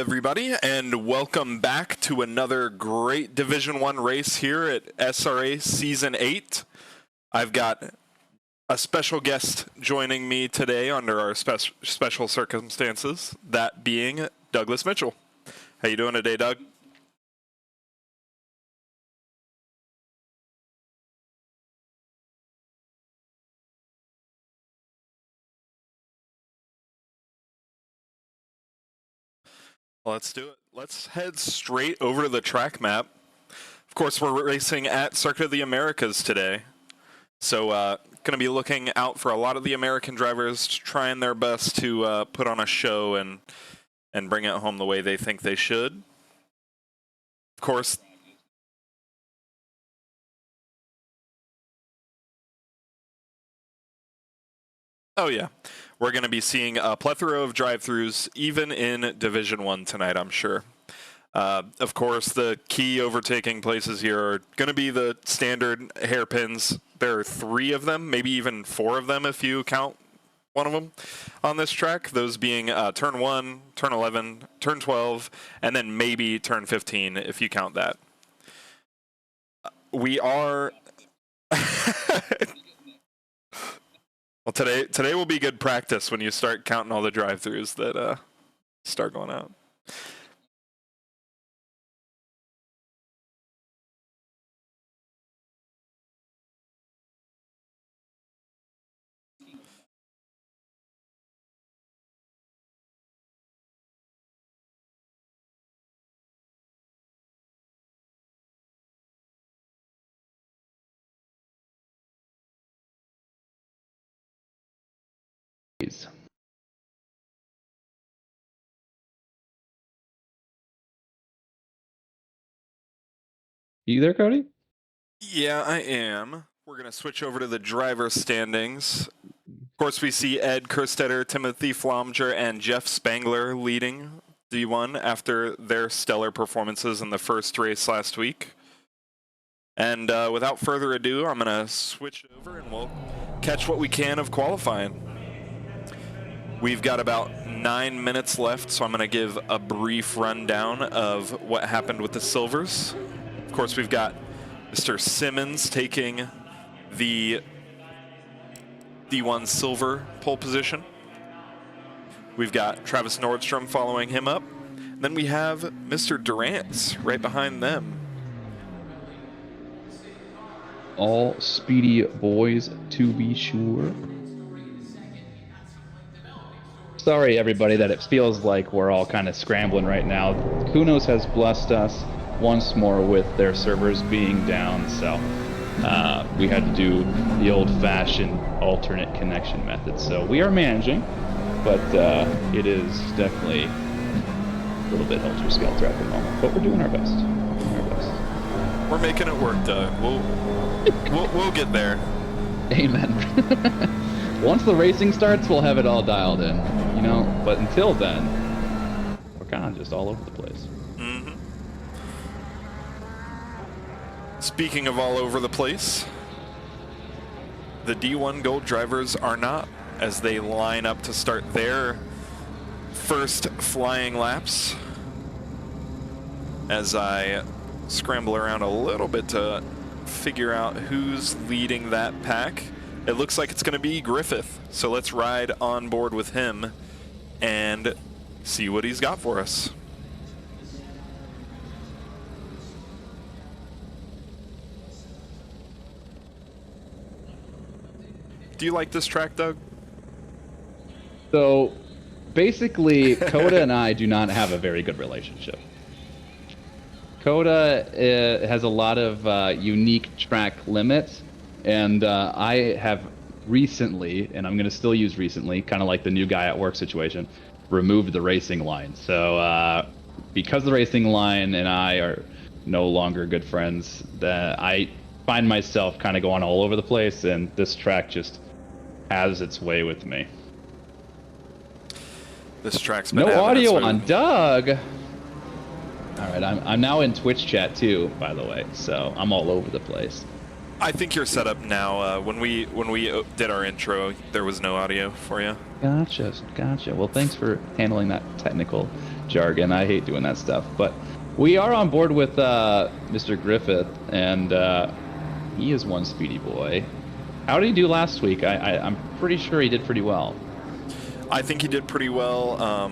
everybody, and welcome back to another great Division 1 race here at SRA Season 8. I've got a special guest joining me today under our special circumstances, that being Douglas Mitchell. How you doing today, Doug? Let's do it. Let's head straight over to the track map. Of course, we're racing at Circuit of the Americas today. So going to be looking out for a lot of the American drivers trying their best to put on a show and bring it home the way they think they should. Of course, oh yeah, we're going to be seeing a plethora of drive-thrus even in Division 1 tonight, I'm sure. Of course, the key overtaking places here are going to be the standard hairpins. There are 3 of them, maybe even 4 of them if you count one of them on this track. Those being Turn 1, Turn 11, Turn 12, and then maybe Turn 15 if you count that. We are... Well, today will be good practice when you start counting all the drive-thrus that start going out. You there, Cody? Yeah, I am. We're going to switch over to the driver standings. Of course, we see Ed Kerstetter, Timothy Flomger, and Jeff Spangler leading D1 after their stellar performances in the first race last week. And without further ado, I'm going to switch over and we'll catch what we can of qualifying. We've got about 9 minutes left, so I'm going to give a brief rundown of what happened with the Silvers. Of course, we've got Mr. Simmons taking the D1 Silver pole position. We've got Travis Nordstrom following him up. And then we have Mr. Durant right behind them. All speedy boys, to be sure. Sorry, everybody, that it feels like we're all kind of scrambling right now. Kunos has blessed us once more with their servers being down, so we had to do the old-fashioned alternate connection method. So we are managing, but it is definitely a little bit helter-skelter at the moment. But we're doing our best. We're making it work, Doug. We'll get there. Amen. Once the racing starts, we'll have it all dialed in, you know. But until then, we're kind of just all over the place. Mm-hmm. Speaking of all over the place, the D1 Gold drivers are not, as they line up to start their first flying laps. As I scramble around a little bit to figure out who's leading that pack. It looks like it's going to be Griffith, so let's ride on board with him and see what he's got for us. Do you like this track, Doug? So, basically, Cota and I do not have a very good relationship. Cota has a lot of unique track limits, and I have recently, and I'm going to still use recently, kind of like the new guy at work situation, removed the racing line. So because the racing line and I are no longer good friends, I find myself kind of going all over the place, and this track just has its way with me. This track's been no audio on Doug. All right, I'm now in Twitch chat too, by the way, so I'm all over the place. I think you're set up now. When we did our intro, there was no audio for you. Gotcha. Well, thanks for handling that technical jargon. I hate doing that stuff. But we are on board with Mr. Griffith, and he is one speedy boy. How did he do last week? I'm pretty sure he did pretty well. I think he did pretty well.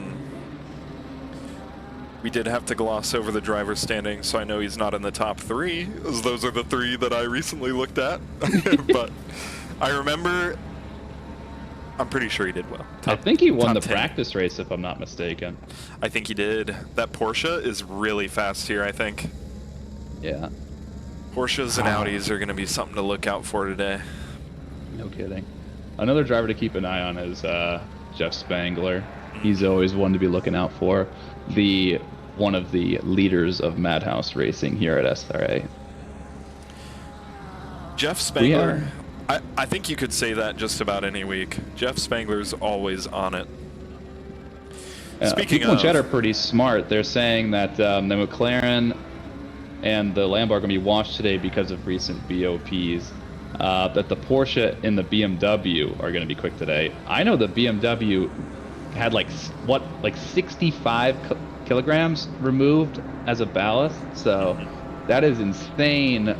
We did have to gloss over the driver's standings, so I know he's not in the top 3, as those are the 3 that I recently looked at. But I remember, I'm pretty sure he did well. I think he won the 10. practice race, if I'm not mistaken. I think he did. That Porsche is really fast here, I think. Yeah. Porsches and Audis are going to be something to look out for today. No kidding. Another driver to keep an eye on is Jeff Spangler. He's always one to be looking out for. One of the leaders of Madhouse Racing here at SRA. Jeff Spangler, I think you could say that just about any week. Jeff Spangler's always on it. Speaking people of, in chat are pretty smart. They're saying that the McLaren and the Lambo are going to be washed today because of recent BOPs. That the Porsche and the BMW are going to be quick today. I know the BMW had like 65 kilograms removed as a ballast, so that is insane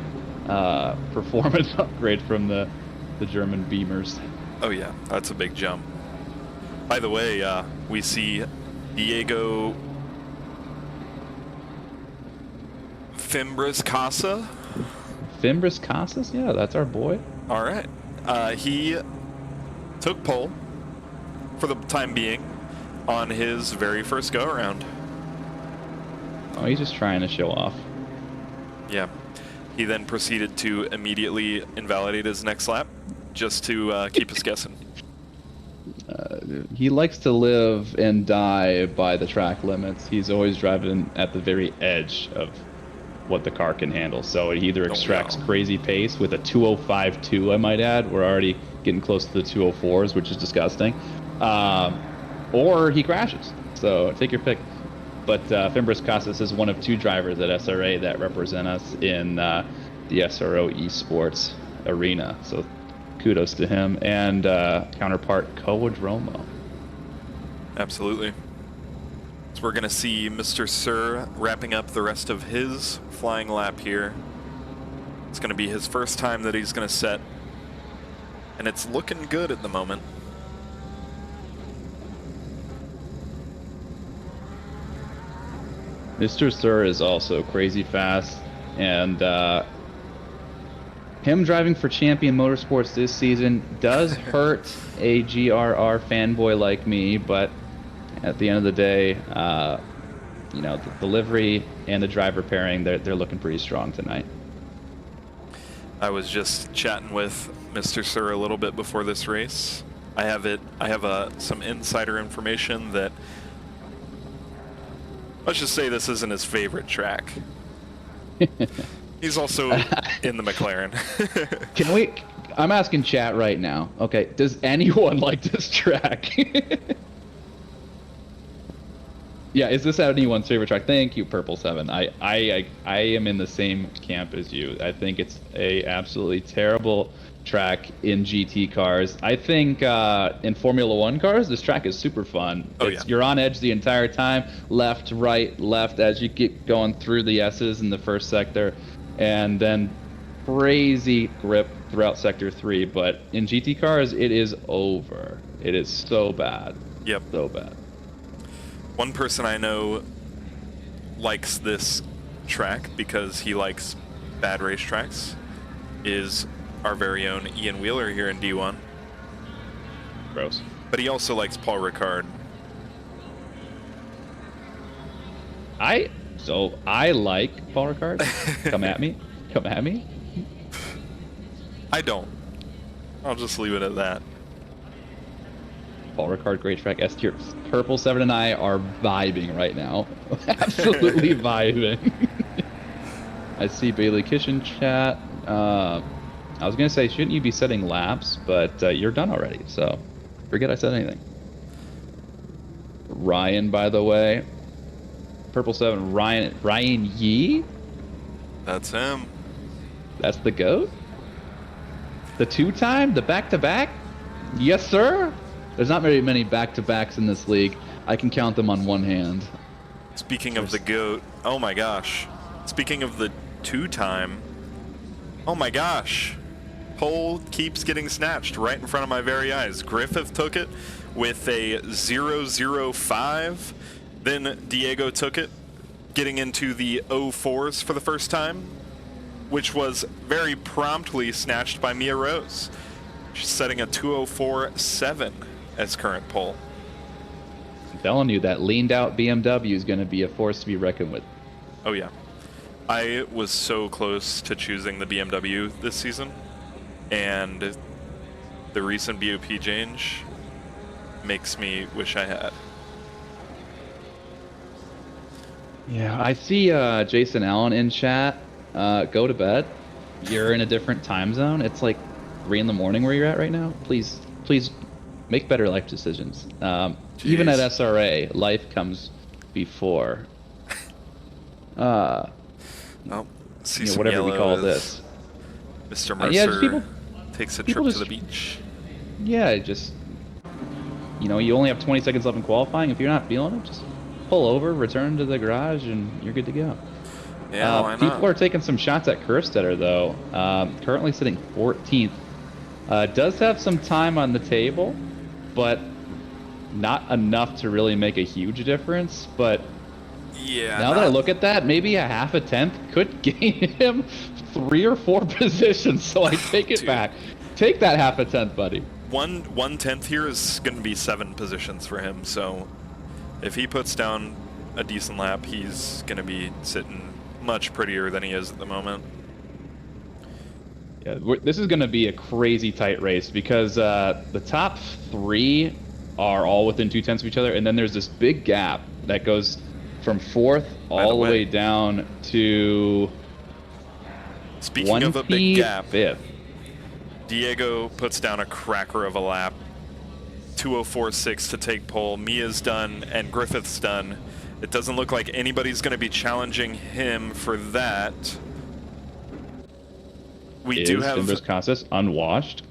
performance upgrade from the German Beamers. Oh yeah, that's a big jump. By the way, we see Diego Fimbres Casa. Fimbres Casas, yeah, that's our boy. All right, he took pole for the time being on his very first go around. Oh, he's just trying to show off. Yeah. He then proceeded to immediately invalidate his next lap just to keep us guessing. He likes to live and die by the track limits. He's always driving at the very edge of what the car can handle. So he either extracts crazy pace with a 205.2, I might add. We're already getting close to the 204s, which is disgusting. Or he crashes. So take your pick. But Fimbres Casas is one of 2 drivers at SRA that represent us in the SRO esports arena. So kudos to him and counterpart Coadromo. Absolutely. So we're going to see Mr. Sir wrapping up the rest of his flying lap here. It's going to be his first time that he's going to set. And it's looking good at the moment. Mr. Sir is also crazy fast, and him driving for Champion Motorsports this season does hurt a GRR fanboy like me, but at the end of the day, you know, the livery and the driver pairing, they're looking pretty strong tonight. I was just chatting with Mr. Sir a little bit before this race. I have some insider information that, let's just say this isn't his favorite track. He's also in the McLaren. I'm asking chat right now. Okay, does anyone like this track? Yeah, is this anyone's favorite track? Thank you, Purple 7. I am in the same camp as you. I think it's a absolutely terrible track in GT cars. I think in Formula 1 cars, this track is super fun. You're on edge the entire time, left, right, left, as you get going through the S's in the first sector, and then crazy grip throughout Sector 3. But in GT cars, it is over. It is so bad. Yep. So bad. One person I know likes this track because he likes bad racetracks is our very own Ian Wheeler here in D1. Gross. But he also likes Paul Ricard. I like Paul Ricard. Come at me. Come at me. I don't. I'll just leave it at that. Paul Ricard, great track. S tier. Purple 7 and I are vibing right now. Absolutely vibing. I see Bailey Kitchen chat. I was going to say, shouldn't you be setting laps? But you're done already, so forget I said anything. Ryan, by the way. Purple 7, Ryan Yee? That's him. That's the GOAT? The 2-time? The back-to-back? Yes, sir? There's not very many back-to-backs in this league. I can count them on one hand. Speaking of the GOAT, oh my gosh. Speaking of the 2-time, oh my gosh. Pole keeps getting snatched right in front of my very eyes. Griffith took it with a 0.05. Then Diego took it, getting into the 04s for the first time, which was very promptly snatched by Mia Rose. She's setting a 2:04.7 as current pole. I'm telling you, that leaned out BMW is going to be a force to be reckoned with. Oh yeah. I was so close to choosing the BMW this season, and the recent BOP change makes me wish I had. Yeah, I see Jason Allen in chat. Go to bed. You're in a different time zone. It's like 3 in the morning where you're at right now. Please make better life decisions. Even at SRA, life comes before. Oh, see some whatever we call yellows. this. Mr. Mercer takes a trip to the beach. Yeah, just you only have 20 seconds left in qualifying. If you're not feeling it, just pull over, return to the garage, and you're good to go. Yeah, why not? People are taking some shots at Kerstetter, though. Currently sitting 14th. Does have some time on the table, but not enough to really make a huge difference. But yeah, now that I look at that, maybe a half a tenth could gain him 3 or 4 positions. So I take it back. Take that half a tenth, buddy. 1/10 here is going to be 7 positions for him. So if he puts down a decent lap, he's going to be sitting much prettier than he is at the moment. Yeah, this is going to be a crazy tight race because the top 3 are all within 0.2 of each other, and then there's this big gap that goes from 4th all the way down to Speaking of a big gap, 5th. Diego puts down a cracker of a lap. 2:04.6 to take pole. Mia's done and Griffith's done. It doesn't look like anybody's going to be challenging him for that. We do have Fimbres Casas unwashed?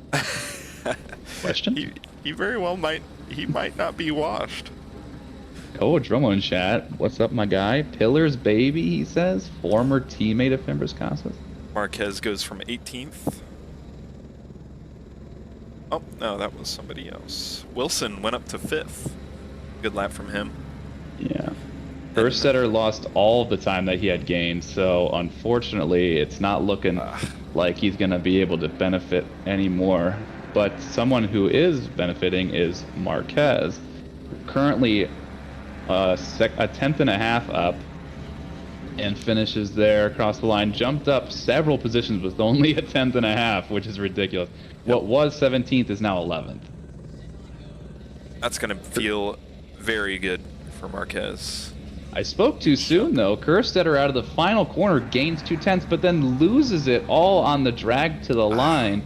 Question? He very well might. He might not be washed. Oh, Dromo in chat. What's up, my guy? Pillars baby, he says. Former teammate of Fimbres Casas. Marquez goes from 18th. Oh, no, that was somebody else. Wilson went up to 5th. Good lap from him. Yeah. Kerstetter lost all the time that he had gained, so unfortunately it's not looking like he's going to be able to benefit anymore. But someone who is benefiting is Marquez, currently a 10.5 up, and finishes there across the line. Jumped up several positions with only a 10.5, which is ridiculous. What was 17th is now 11th. That's going to feel very good for Marquez. I spoke too soon, though. Kerstetter out of the final corner gains 0.2, but then loses it all on the drag to the line.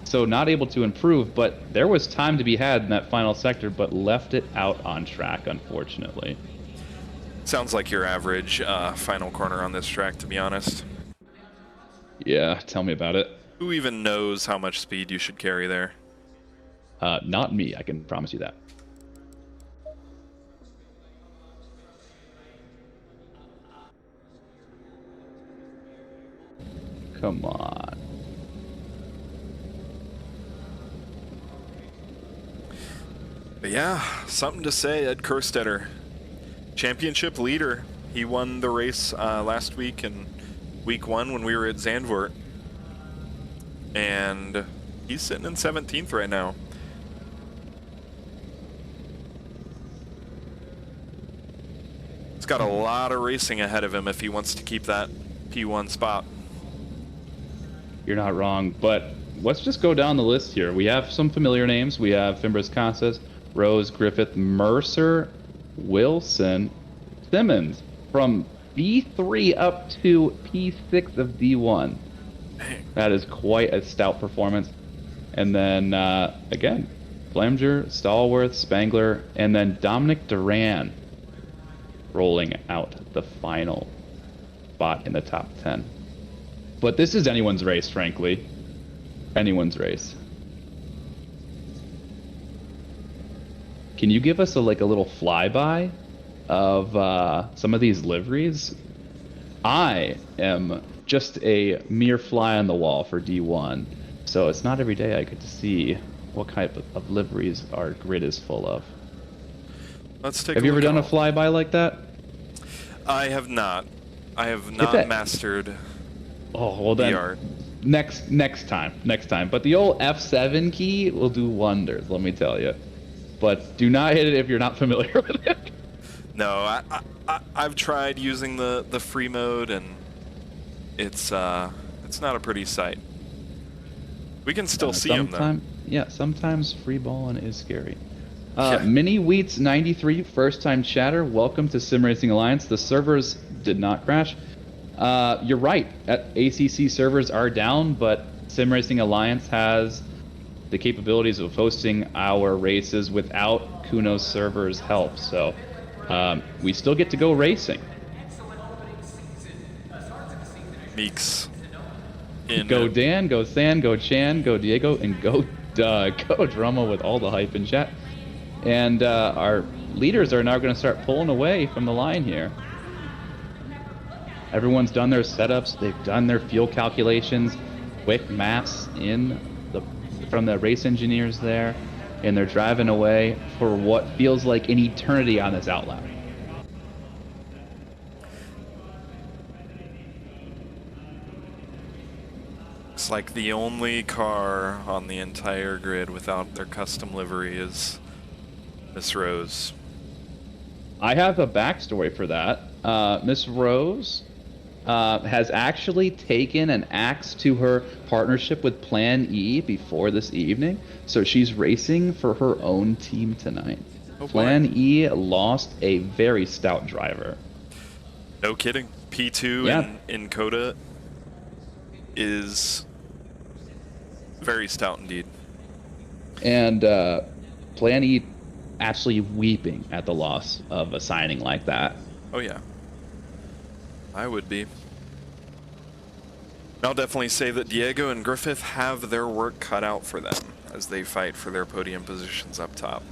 So not able to improve, but there was time to be had in that final sector, but left it out on track, unfortunately. Sounds like your average final corner on this track, to be honest. Yeah, tell me about it. Who even knows how much speed you should carry there? Not me, I can promise you that. Come on. But yeah, something to say, Ed Kerstetter. Championship leader. He won the race last week in week 1 when we were at Zandvoort. And he's sitting in 17th right now. He's got a lot of racing ahead of him if he wants to keep that P1 spot. You're not wrong, but let's just go down the list here. We have some familiar names. We have Fimbres Casas, Rose, Griffith, Mercer, Wilson, Simmons from B3 up to P6 of D1. Dang. That is quite a stout performance. And then, again, Flemger, Stallworth, Spangler, and then Dominic Duran rolling out the final spot in the top 10. But this is anyone's race, frankly. Anyone's race. Can you give us a little flyby of some of these liveries, I am just a mere fly on the wall for D1. So it's not every day I get to see what type of liveries our grid is full of. Let's take. Have you ever done a flyby like that? I have not. I have Get not that- mastered Oh well, the then art. next time. But the old F7 key will do wonders, let me tell you. But do not hit it if you're not familiar with it. No, I've tried using the free mode, and it's not a pretty sight. We can still see him though. Yeah, sometimes free balling is scary. Yeah. Mini Wheats 93, first time chatter. Welcome to Sim Racing Alliance. The servers did not crash. You're right. ACC servers are down, but Sim Racing Alliance has the capabilities of hosting our races without Kuno's servers' help. So we still get to go racing. Meeks. Go Dan, go San, go Chan, go Diego, and go Drama with all the hype in chat. And our leaders are now going to start pulling away from the line here. Everyone's done their setups. They've done their fuel calculations. Quick maths from the race engineers there. And they're driving away for what feels like an eternity on this outlap. It's like the only car on the entire grid without their custom livery is Miss Rose. I have a backstory for that. Miss Rose has actually taken an axe to her partnership with Plan E before this evening, so she's racing for her own team tonight. Oh, Plan E lost a very stout driver. No kidding. P2 in Cota is very stout indeed. And Plan E actually weeping at the loss of a signing like that. Oh yeah. I would be. I'll definitely say that Diego and Griffith have their work cut out for them as they fight for their podium positions up top.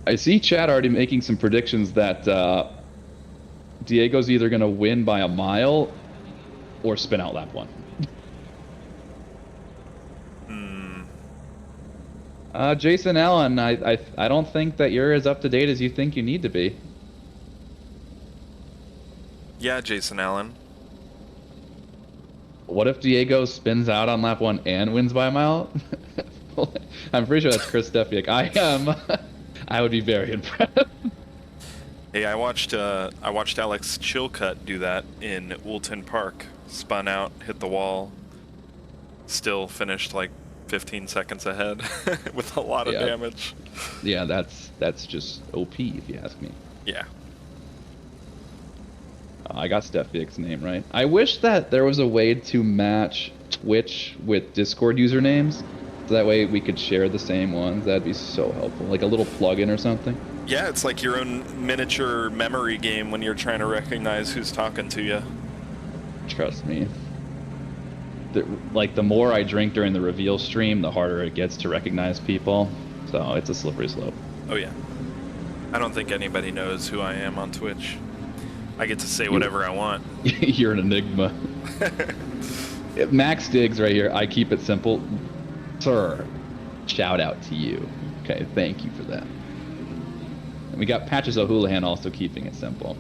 I see Chad already making some predictions that Diego's either going to win by a mile or spin out lap one. Jason Allen, I don't think that you're as up to date as you think you need to be. Yeah, Jason Allen. What if Diego spins out on lap one and wins by a mile? I'm pretty sure that's Chris Stefiak. I would be very impressed. Hey, I watched Alex Chilcutt do that in Woolton Park. Spun out, hit the wall, still finished like 15 seconds ahead with a lot of damage. Yeah, that's just OP if you ask me. Yeah. I got Stefiak's name right. I wish that there was a way to match Twitch with Discord usernames, so that way we could share the same ones. That'd be so helpful, like a little plugin or something. Yeah, it's like your own miniature memory game when you're trying to recognize who's talking to you. Trust me. Like the more I drink during the reveal stream, the harder it gets to recognize people. So it's a slippery slope. Oh yeah. I don't think anybody knows who I am on Twitch. I get to say whatever I want. You're an enigma. Max Diggs right here. I keep it simple. Sir, shout out to you. Okay, thank you for that. And we got Patches O'Houlihan also keeping it simple.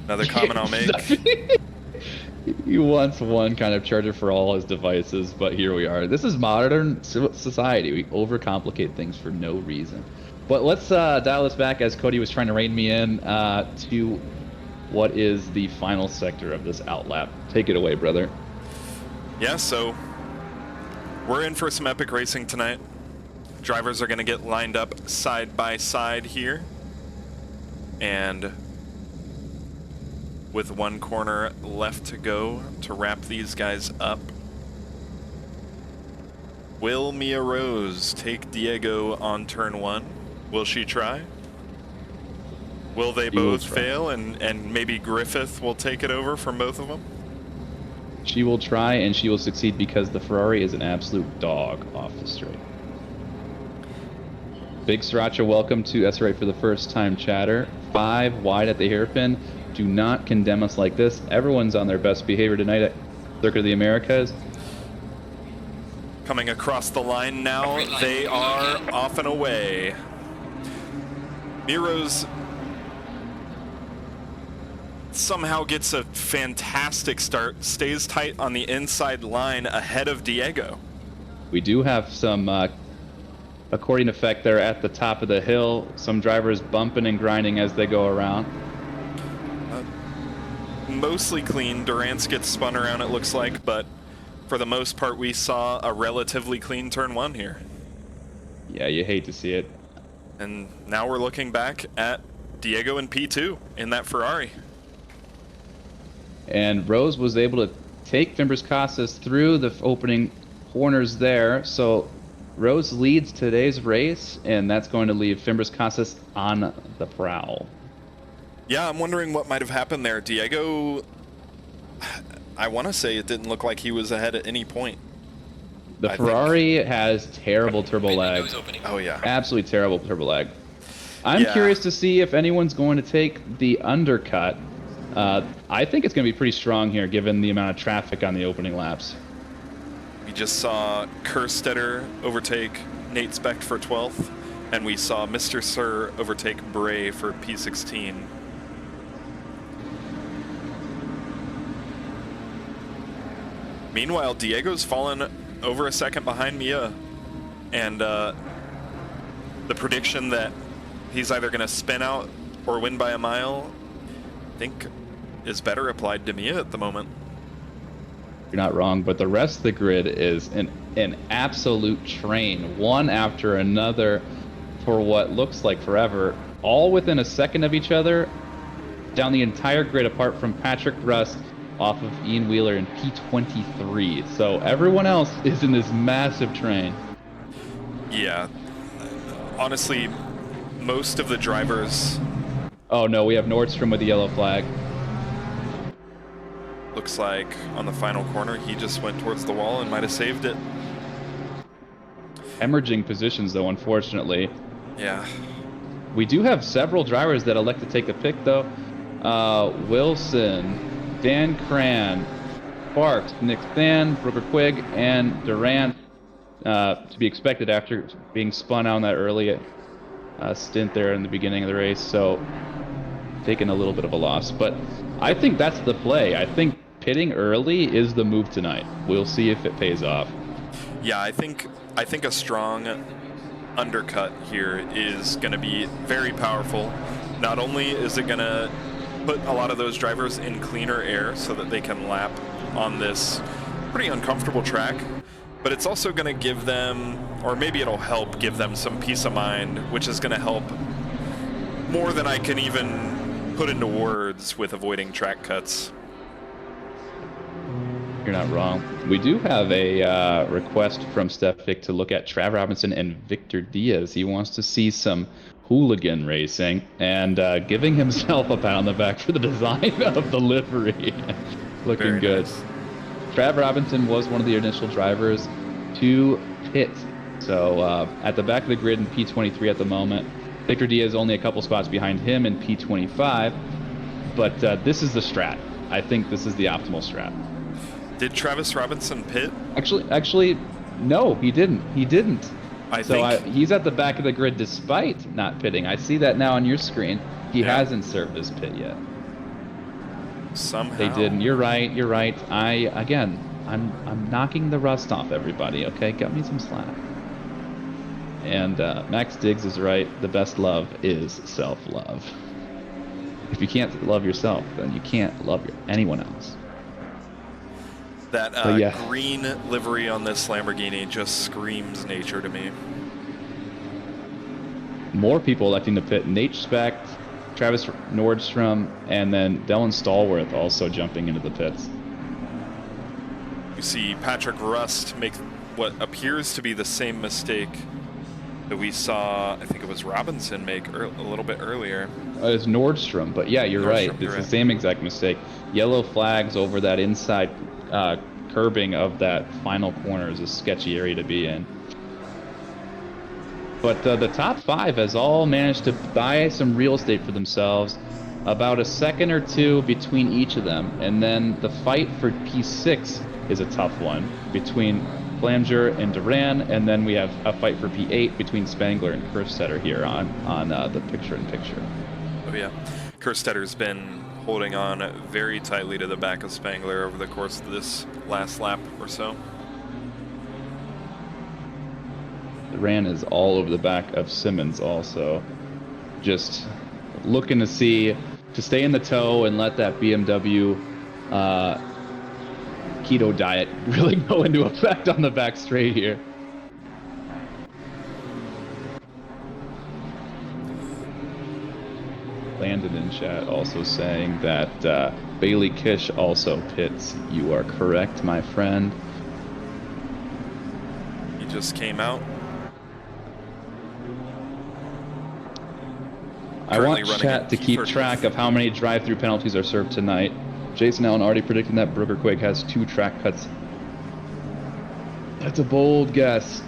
Another comment I'll make. He wants one kind of charger for all his devices, but here we are. This is modern society. We overcomplicate things for no reason. But let's dial this back as Cody was trying to rein me in to what is the final sector of this outlap. Take it away, brother. Yeah, so we're in for some epic racing tonight. Drivers are going to get lined up side by side here. And with one corner left to go to wrap these guys up, will Mia Rose take Diego on turn one? Will she try? Will they both fail and maybe Griffith will take it over from both of them? She will try and she will succeed because the Ferrari is an absolute dog off the straight. Big Sriracha, welcome to SRA for the first time chatter. 5 wide at the hairpin. Do not condemn us like this. Everyone's on their best behavior tonight at Circuit of the Americas. Coming across the line now, they are off and away. Miro's somehow gets a fantastic start, stays tight on the inside line ahead of Diego. We do have some according effect there at the top of the hill. Some drivers bumping and grinding as they go around. Mostly clean. Durance gets spun around, it looks like, but for the most part, we saw a relatively clean turn 1 here. Yeah, you hate to see it. And now we're looking back at Diego and P2 in that Ferrari. And Rose was able to take Fimbres Casas through the opening corners there. So Rose leads today's race, and that's going to leave Fimbres Casas on the prowl. Yeah, I'm wondering what might have happened there. Diego, I want to say it didn't look like he was ahead at any point. The Ferrari has terrible turbo lag. Oh, yeah. Absolutely terrible turbo lag. I'm curious to see if anyone's going to take the undercut. I think it's going to be pretty strong here, given the amount of traffic on the opening laps. We just saw Kerstetter overtake Nate Specht for 12th, and we saw Mr. Sir overtake Bray for P16. Meanwhile, Diego's fallen over a second behind Mia, and the prediction that he's either going to spin out or win by a mile, I think, is better applied to Mia at the moment. You're not wrong, but the rest of the grid is an absolute train, one after another for what looks like forever, all within a second of each other, down the entire grid apart from Patrick Rust off of Ian Wheeler in P23. So everyone else is in this massive train. Yeah. Honestly, most of the drivers... Oh no, we have Nordstrom with the yellow flag. Looks like on the final corner, he just went towards the wall and might have saved it. Hemorrhaging positions though, unfortunately. Yeah. We do have several drivers that elect to take the pick though. Wilson, Dan Cran, Sparks, Nick Than, Brooker Quigg, and Durant to be expected after being spun out on that early stint there in the beginning of the race. So taking a little bit of a loss, but I think that's the play. I think pitting early is the move tonight. We'll see if it pays off. Yeah, I think a strong undercut here is going to be very powerful. Not only is it going to put a lot of those drivers in cleaner air so that they can lap on this pretty uncomfortable track, but it's also going to give them, or maybe it'll help give them some peace of mind, which is going to help more than I can even put into words with avoiding track cuts. You're not wrong. We do have a request from Stefik to look at Trav Robinson and Victor Diaz. He wants to see some hooligan racing and giving himself a pat on the back for the design of the livery. Looking Very good. nice. Trav Robinson was one of the initial drivers to pit. So at the back of the grid in P23 at the moment. Victor Diaz only a couple spots behind him in P25. But this is the strat. I think this is the optimal strat. Did Travis Robinson pit? Actually, no, he didn't. He didn't. He's at the back of the grid despite not pitting. I see that now on your screen. He hasn't served his pit yet. Somehow. They didn't. You're right. You're right. I'm knocking the rust off everybody. Okay, got me some slack. And Max Diggs is right. The best love is self-love. If you can't love yourself, then you can't love anyone else. That green livery on this Lamborghini just screams nature to me. More people electing to pit. Nate Specht, Travis Nordstrom, and then Dylan Stallworth also jumping into the pits. You see Patrick Rust make what appears to be the same mistake that we saw, I think it was Robinson make a little bit earlier. It's Nordstrom, but yeah, you're right. It's the same exact mistake. Yellow flags over that inside curbing of that final corner is a sketchy area to be in. But the top 5 has all managed to buy some real estate for themselves, about a second or two between each of them. And then the fight for P6 is a tough one between Flamger and Duran, and then we have a fight for P8 between Spangler and Kerstetter here on the picture-in-picture. Oh yeah, Kerstetter's been holding on very tightly to the back of Spangler over the course of this last lap or so. Duran is all over the back of Simmons also. Just looking to stay in the tow and let that BMW keto diet really go into effect on the back straight here. Landon in chat also saying that Bailey Kish also pits. You are correct, my friend. He just came out. I want chat to keep track of how many drive-through penalties are served tonight. Jason Allen already predicting that Brooker Quake has 2 track cuts. That's a bold guess.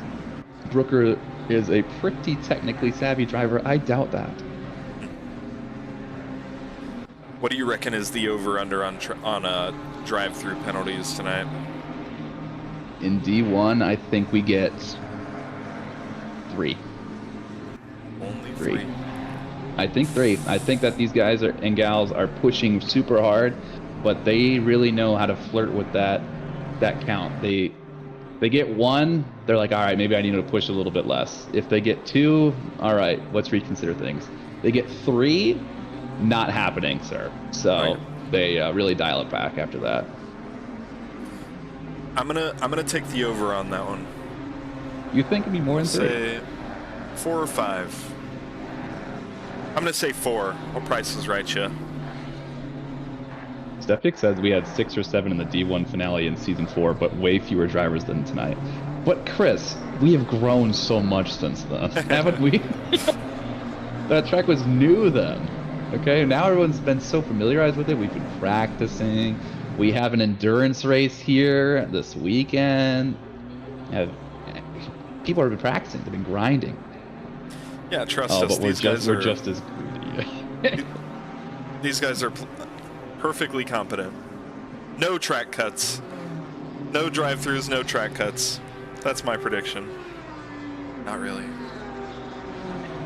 Brooker is a pretty technically savvy driver. I doubt that. What do you reckon is the over/under on drive-through penalties tonight? In D1, I think we get 3. Only 3. I think 3. I think that these guys and gals are pushing super hard, but they really know how to flirt with that count. They get 1, they're like, all right, maybe I need to push a little bit less. If they get 2, all right, let's reconsider things. They get 3, not happening, sir. So right. They really dial it back after that. I'm gonna take the over on that one. You think it'd be more than 3? Say 4 or 5. I'm gonna say 4. What price is right, ya? Steptic says we had 6 or 7 in the D1 finale in Season 4, but way fewer drivers than tonight. But Chris, we have grown so much since then, haven't we? That track was new then. Okay, now everyone's been so familiarized with it. We've been practicing. We have an endurance race here this weekend. People have been practicing. They've been grinding. Yeah, trust us. These guys are just as greedy. These guys are perfectly competent. No track cuts. No drive-throughs, no track cuts. That's my prediction. Not really.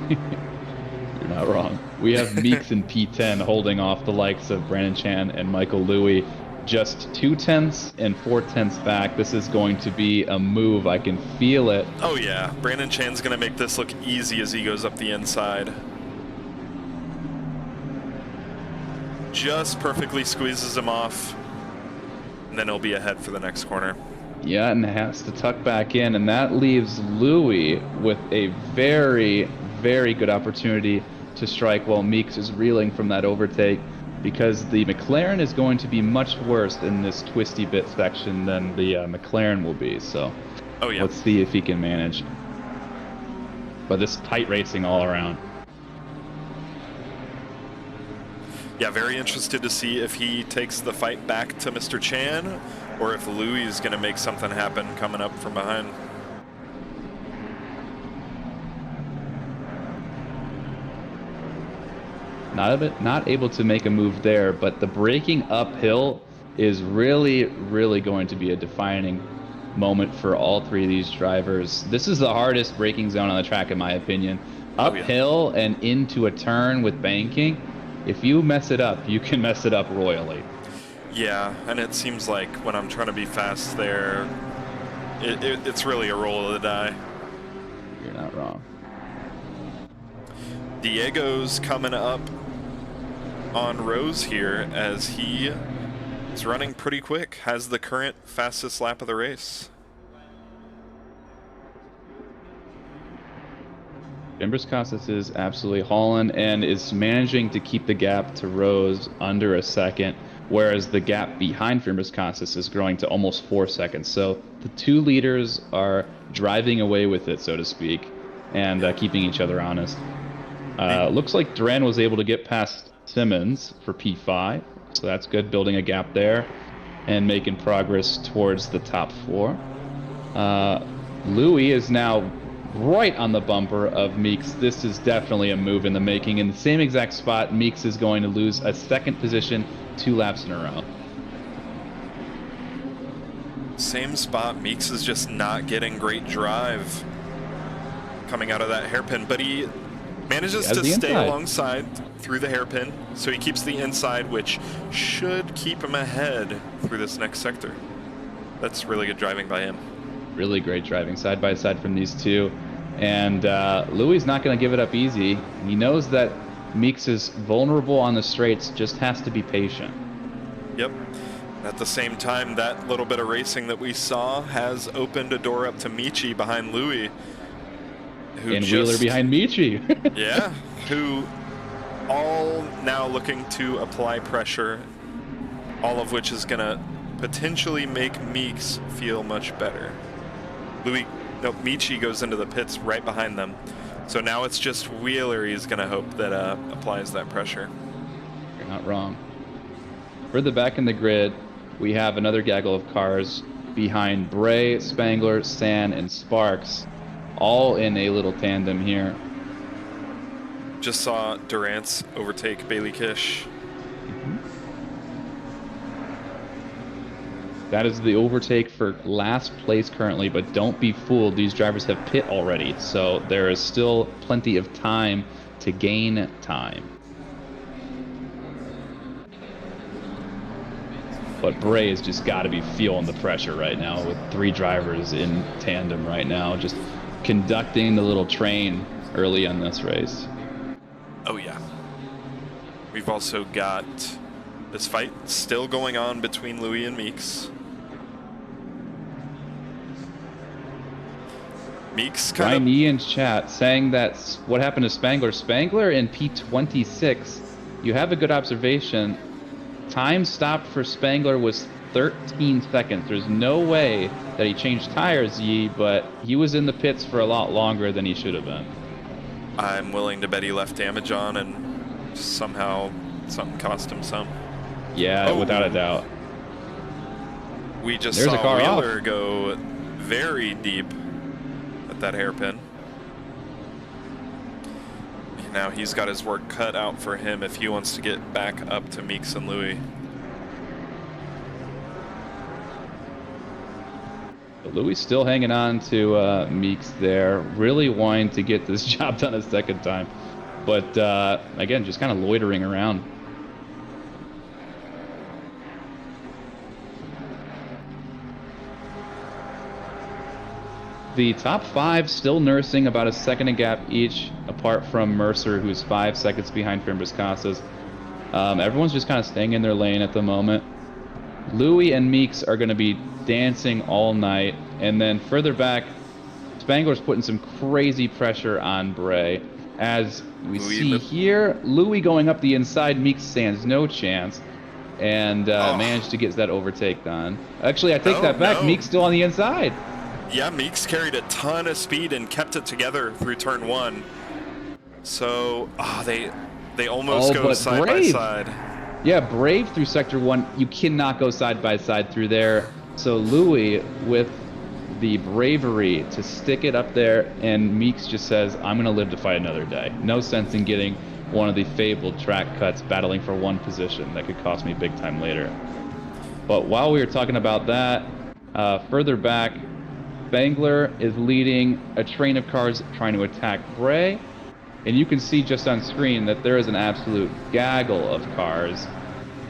You're not wrong. We have Meeks in P10 holding off the likes of Brandon Chan and Michael Louie. Just 0.2 and 0.4 back. This is going to be a move. I can feel it. Oh yeah, Brandon Chan's gonna make this look easy as he goes up the inside. Just perfectly squeezes him off, and then he'll be ahead for the next corner. Yeah, and has to tuck back in, and that leaves Louie with a very, very good opportunity to strike while Meeks is reeling from that overtake, because the McLaren is going to be much worse in this twisty bit section than the McLaren will be. So oh, yeah. Let's see if he can manage. But this tight racing all around. Yeah, very interested to see if he takes the fight back to Mr. Chan, or if Louis is going to make something happen coming up from behind. Not able to make a move there, but the braking uphill is really, really going to be a defining moment for all 3 of these drivers. This is the hardest braking zone on the track, in my opinion. Uphill and into a turn with banking. If you mess it up, you can mess it up royally. Yeah, and it seems like when I'm trying to be fast there, it's really a roll of the die. You're not wrong. Diego's coming up on Rose here as he is running pretty quick, has the current fastest lap of the race. Fimbres Casas is absolutely hauling and is managing to keep the gap to Rose under a second, whereas the gap behind Fimbres Casas is growing to almost 4 seconds. So the 2 leaders are driving away with it, so to speak, and keeping each other honest. Looks like Duran was able to get past Simmons for P5, so that's good, building a gap there and making progress towards the top 4. Louis is now right on the bumper of Meeks. This is definitely a move in the making. In the same exact spot, Meeks is going to lose a second position 2 laps in a row. Same spot. Meeks is just not getting great drive coming out of that hairpin, but he manages to stay alongside through the hairpin, so he keeps the inside, which should keep him ahead through this next sector. That's really good driving by him. Really great driving side by side from these two. And Louis not going to give it up easy. He knows that Meeks is vulnerable on the straights, just has to be patient. Yep. At the same time, that little bit of racing that we saw has opened a door up to Michi behind Louis. And Wheeler behind Michi. Yeah, who all now looking to apply pressure, all of which is going to potentially make Meeks feel much better. Michi goes into the pits right behind them. So now it's just Wheeler he's going to hope that applies that pressure. You're not wrong. Further back in the grid, we have another gaggle of cars behind Bray, Spangler, San, and Sparks, all in a little tandem here. Just saw Durant's overtake Bailey Kish. That is the overtake for last place currently, but don't be fooled. These drivers have pit already, so there is still plenty of time to gain time. But Bray has just got to be feeling the pressure right now with 3 drivers in tandem right now, just conducting the little train early on this race. Oh yeah. We've also got this fight still going on between Louis and Meeks. Meeks kind Ryan E in chat saying that what happened to Spangler. Spangler in P26, you have a good observation. Time stopped for Spangler was 13 seconds. There's no way that he changed tires, Yi, but he was in the pits for a lot longer than he should have been. I'm willing to bet he left damage on and somehow something cost him some. Yeah, without a doubt. We just saw Wheeler go very deep at that hairpin. Now he's got his work cut out for him if he wants to get back up to Meeks and Louis. But Louis still hanging on to Meeks there, really wanting to get this job done a second time. But again, just kind of loitering around. The top 5 still nursing about a second a gap each, apart from Mercer, who's 5 seconds behind Fimbres Casas. Everyone's just kind of staying in their lane at the moment. Louis and Meeks are going to be dancing all night, and then further back, Spangler's putting some crazy pressure on Bray. As we see here, Louis going up the inside, Meeks stands no chance, and managed to get that overtake done. Actually, I take that back. Meeks still on the inside. Yeah, Meeks carried a ton of speed and kept it together through turn 1. So they almost go side by side. Yeah, Brave through sector 1. You cannot go side by side through there. So Louis with the bravery to stick it up there, and Meeks just says, I'm going to live to fight another day. No sense in getting one of the fabled track cuts battling for one position. That could cost me big time later. But while we were talking about that, further back, Spangler is leading a train of cars trying to attack Bray. And you can see just on screen that there is an absolute gaggle of cars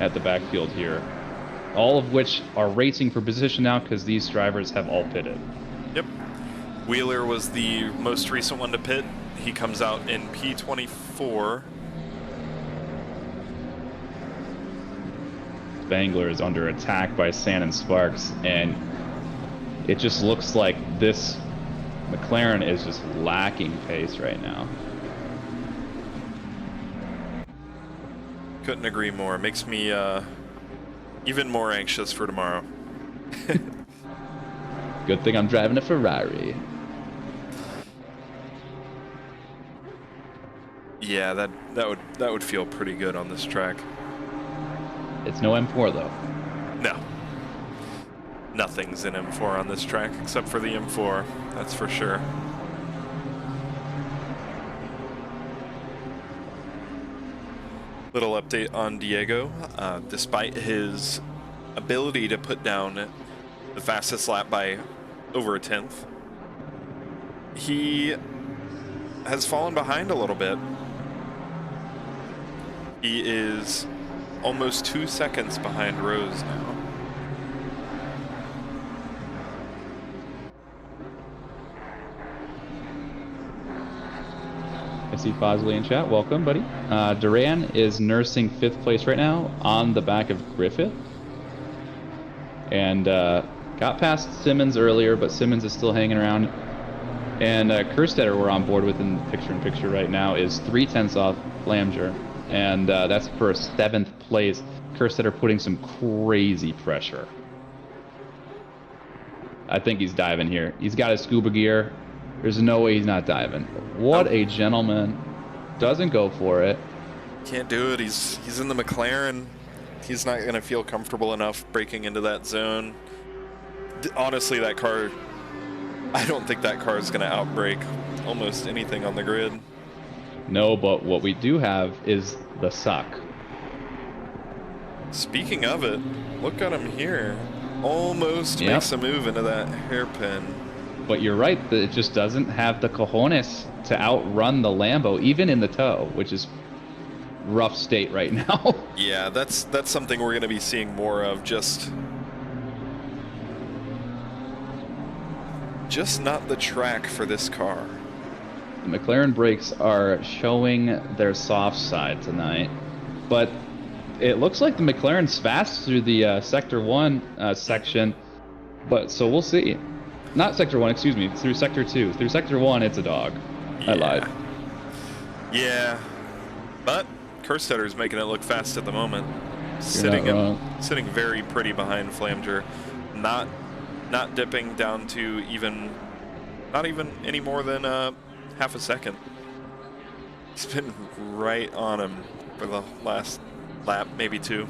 at the backfield here. All of which are racing for position now because these drivers have all pitted. Yep. Wheeler was the most recent one to pit. He comes out in P24. Spangler is under attack by San and Sparks, and it just looks like this McLaren is just lacking pace right now. Couldn't agree more. Makes me even more anxious for tomorrow. Good thing I'm driving a Ferrari. Yeah, that would feel pretty good on this track. It's no M4 though. No. Nothing's in M4 on this track except for the M4, that's for sure. Little update on Diego. Despite his ability to put down the fastest lap by over a tenth, he has fallen behind a little bit. He is almost 2 seconds behind Rose now. I see Fosley in chat. Welcome, buddy. Duran is nursing 5th place right now on the back of Griffith. And got past Simmons earlier, but Simmons is still hanging around. And Kerstetter, we're on board with in picture-in-picture right now, is 3/10 off Flamger. And that's for 7th place. Kerstetter putting some crazy pressure. I think he's diving here. He's got his scuba gear. There's no way he's not diving. What a gentleman. Doesn't go for it. Can't do it. He's in the McLaren. He's not going to feel comfortable enough breaking into that zone. Honestly, that car, I don't think that car is going to outbrake almost anything on the grid. No, but what we do have is the suck. Speaking of it, look at him here. Almost makes a move into that hairpin. But you're right, it just doesn't have the cojones to outrun the Lambo, even in the tow, which is rough state right now. Yeah, that's something we're going to be seeing more of. Just not the track for this car. The McLaren brakes are showing their soft side tonight, but it looks like the McLaren's fast through the Sector 1 section, but so we'll see. Not Sector 1, excuse me, through Sector 2. Through Sector 1, it's a dog. Yeah. I lied. Yeah, but Kerstetter's making it look fast at the moment. Sitting very pretty behind Flamger. Not dipping down to not even any more than half a second. He's been right on him for the last lap, maybe 2.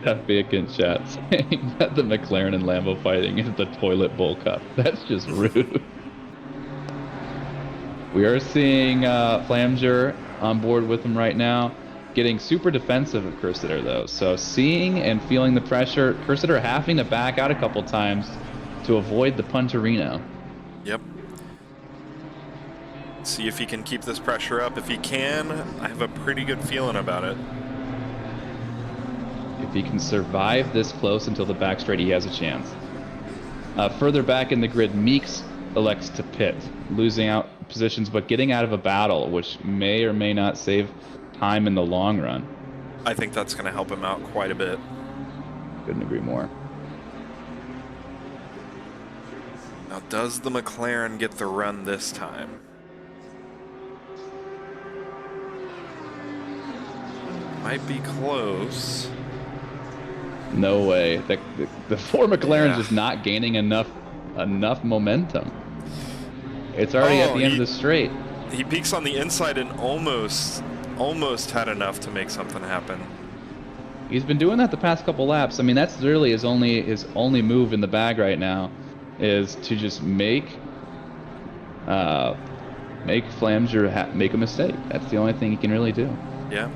FBIC in chat saying that the McLaren and Lambo fighting is the toilet bowl cup. That's just rude. We are seeing Flamger on board with him right now, getting super defensive of Kerstetter though. So seeing and feeling the pressure, Kerstetter having to back out a couple times to avoid the Punterino. Yep. See if he can keep this pressure up. If he can, I have a pretty good feeling about it. If he can survive this close until the back straight, he has a chance. Further back in the grid, Meeks elects to pit, losing out positions but getting out of a battle, which may or may not save time in the long run. I think that's going to help him out quite a bit. Couldn't agree more. Now, does the McLaren get the run this time? Might be close. No way. The Ford McLaren's just not gaining enough momentum. It's already at the end of the straight. He peaks on the inside and almost had enough to make something happen. He's been doing that the past couple laps. I mean, that's literally his only move in the bag right now, is to just make Flamger make a mistake. That's the only thing he can really do. Yeah.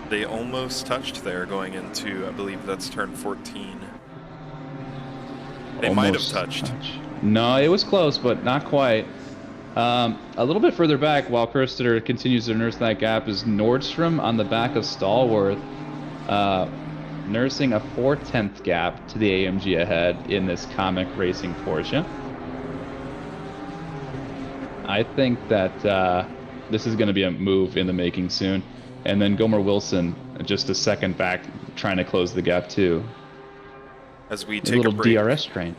They almost touched there going into, I believe that's turn 14. They might have touched. No, it was close, but not quite. A little bit further back, while Kerstetter continues to nurse that gap, is Nordstrom on the back of Stallworth, nursing a 4/10 gap to the AMG ahead in this comic racing Porsche. I think that this is going to be a move in the making soon. And then Gomer Wilson, just a second back, trying to close the gap too. As we take a little break, DRS train.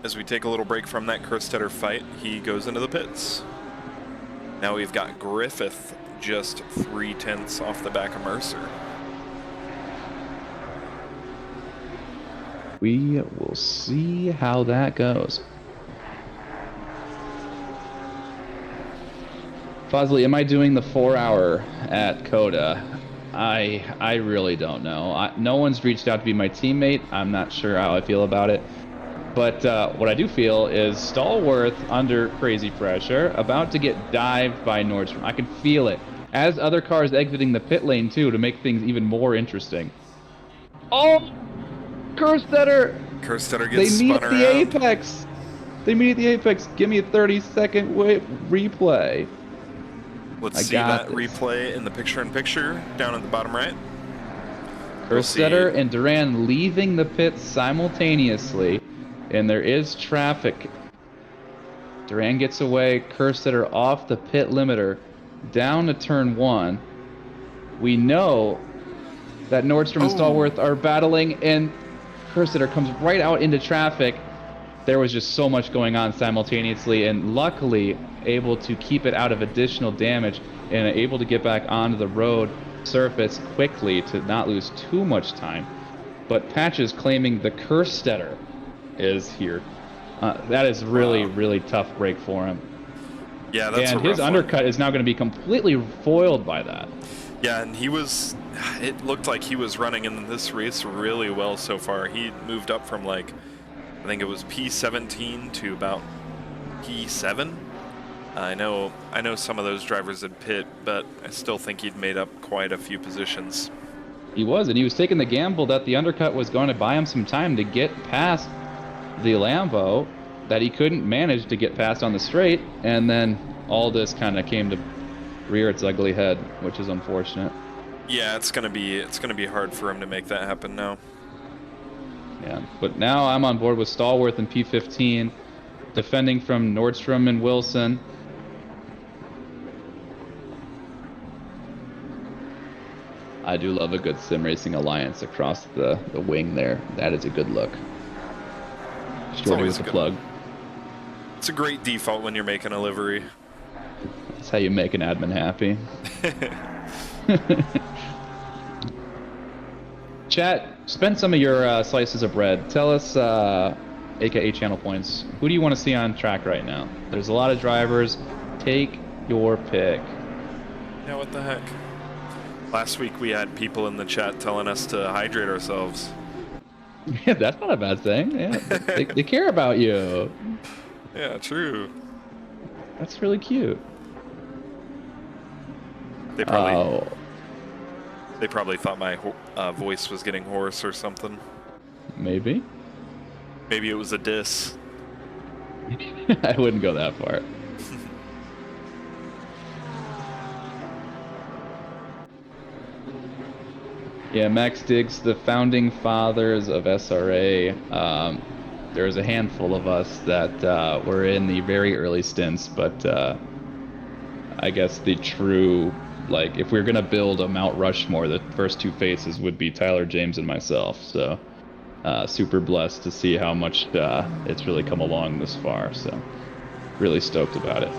As we take a little break from that Kerstetter fight, he goes into the pits. Now we've got Griffith just 3/10 off the back of Mercer. We will see how that goes. Fosley, am I doing the 4-hour at Cota? I really don't know. No one's reached out to be my teammate. I'm not sure how I feel about it. But what I do feel is Stallworth under crazy pressure, about to get dived by Nordstrom. I can feel it. as other cars exiting the pit lane too to make things even more interesting. Oh, Kerstetter! Kerstetter They gets meet spun at the around. apex. They meet at the apex. Give me a 30-second replay. Let's I see got that this. replay in the picture-in-picture down at the bottom right. Kerstetter and Duran leaving the pit simultaneously, and there is traffic. Duran gets away. Kerstetter off the pit limiter, down to turn 1. We know that Nordstrom and Stallworth are battling, and Kerstetter comes right out into traffic. There was just so much going on simultaneously, and luckily able to keep it out of additional damage and able to get back onto the road surface quickly to not lose too much time. But Patches claiming the Kerstetter is here. That is really, really tough break for him. Yeah, that's and a rough his undercut is now going to be completely foiled by that. Yeah, and it looked like he was running in this race really well so far. He moved up from like, I think it was P17 to about P7. I know some of those drivers in pit, but I still think he'd made up quite a few positions. He was, and he was taking the gamble that the undercut was going to buy him some time to get past the Lambo that he couldn't manage to get past on the straight, and then all this kind of came to rear its ugly head, which is unfortunate. Yeah, it's gonna be hard for him to make that happen now. Yeah, but now I'm on board with Stallworth and P15, defending from Nordstrom and Wilson. I do love a good sim racing alliance across the wing there. That is a good look. Shorty with the plug. It's a great default when you're making a livery. That's how you make an admin happy. Chat, spend some of your slices of bread. Tell us, aka channel points, who do you want to see on track right now? There's a lot of drivers. Take your pick. Yeah, what the heck? Last week we had people in the chat telling us to hydrate ourselves. Yeah, that's not a bad thing. Yeah, they care about you. Yeah, true. That's really cute. They probably thought my voice was getting hoarse or something. Maybe. Maybe it was a diss. I wouldn't go that far. Yeah, Max Diggs, the founding fathers of SRA. There's a handful of us that were in the very early stints, but I guess the true, like, if we're going to build a Mount Rushmore, the first two faces would be Tyler, James, and myself. So super blessed to see how much it's really come along this far. So really stoked about it.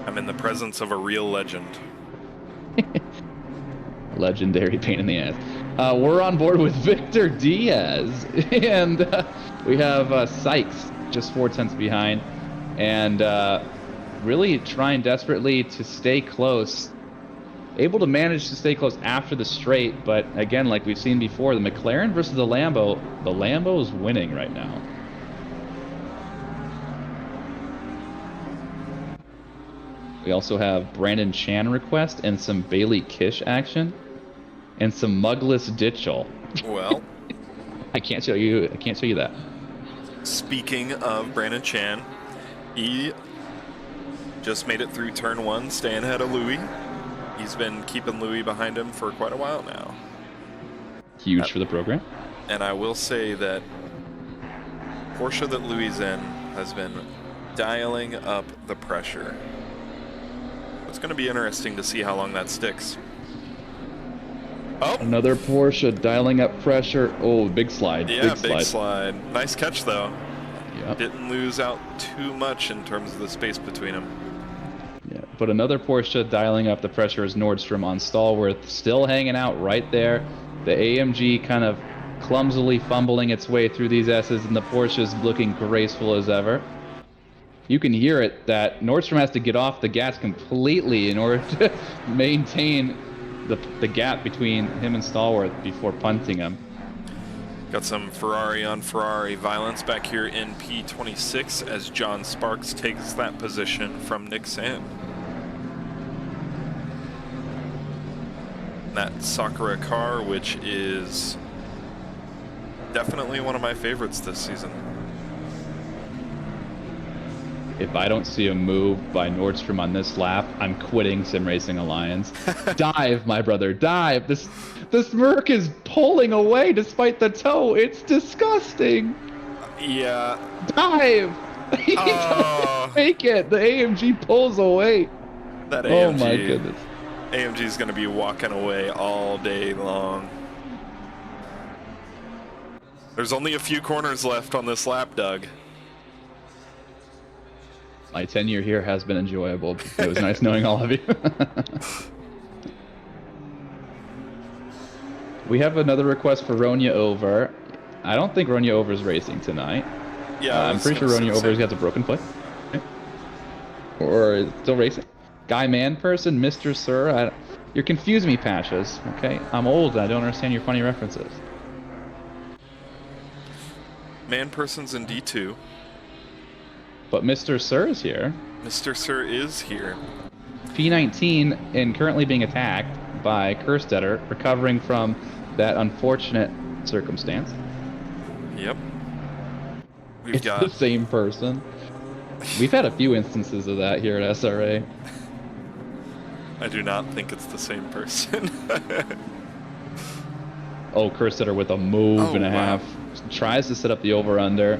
I'm in the presence of a real legend. Legendary pain in the ass. We're on board with Victor Diaz, and we have Sykes just 4/10 behind, and really trying desperately to stay close. Able to manage to stay close after the straight, but again, like we've seen before, the McLaren versus the Lambo is winning right now. We also have Brandon Chan request and some Bailey Kish action. And some Mugless Ditchell. Well, I can't show you that. Speaking of Brandon Chan, he just made it through turn 1, staying ahead of Louis. He's been keeping Louis behind him for quite a while now. Huge for the program. And I will say that Porsche that Louis is in has been dialing up the pressure. It's going to be interesting to see how long that sticks. Oh, another Porsche dialing up pressure. Oh, big slide. Yeah, big slide. Nice catch, though. Yeah. Didn't lose out too much in terms of the space between them. Yeah, but another Porsche dialing up the pressure is Nordstrom on Stallworth, still hanging out right there. The AMG kind of clumsily fumbling its way through these S's, and the Porsche's looking graceful as ever. You can hear it that Nordstrom has to get off the gas completely in order to maintain the gap between him and Stallworth before punting him. Got some Ferrari on Ferrari violence back here in P26 as John Sparks takes that position from Nick Sand. That Sakura car, which is definitely one of my favorites this season. If I don't see a move by Nordstrom on this lap, I'm quitting Sim Racing Alliance. Dive, my brother, dive. This Merc is pulling away despite the toe. It's disgusting. Yeah. Dive. He Oh. doesn't make it. The AMG pulls away. That AMG. Oh my goodness. AMG is going to be walking away all day long. There's only a few corners left on this lap, Doug. My tenure here has been enjoyable. It was nice knowing all of you. We have another request for Ronya Over. I don't think Ronya Over is racing tonight. Yeah, I'm pretty sure Ronya Over has got the broken foot. Okay. Or is it still racing? Guy Man Person, Mr. Sir. You're confusing me, Patches. Okay, I'm old and I don't understand your funny references. Man Person's in D2. But Mr. Sir is here. Mr. Sir is here. P19 and currently being attacked by Kerstetter, recovering from that unfortunate circumstance. Yep. It's the same person. We've had a few instances of that here at SRA. I do not think it's the same person. Oh, Kerstetter with a move and a half. Tries to set up the over-under.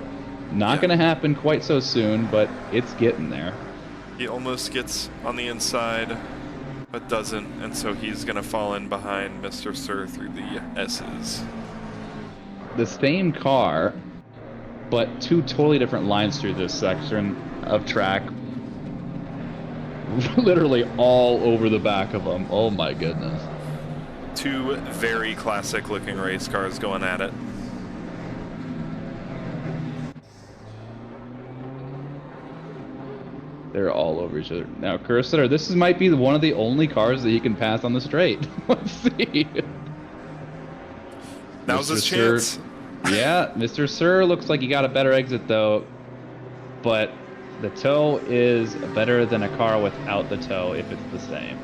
Not going to happen quite so soon, but it's getting there. He almost gets on the inside, but doesn't, and so he's going to fall in behind Mr. Sir through the S's. The same car, but two totally different lines through this section of track. Literally all over the back of them. Oh my goodness. Two very classic looking race cars going at it. They're all over each other. Now, Kerstetter, might be one of the only cars that he can pass on the straight. Let's see. Now's his chance. Yeah, Mr. Sir looks like he got a better exit, though. But the toe is better than a car without the toe if it's the same.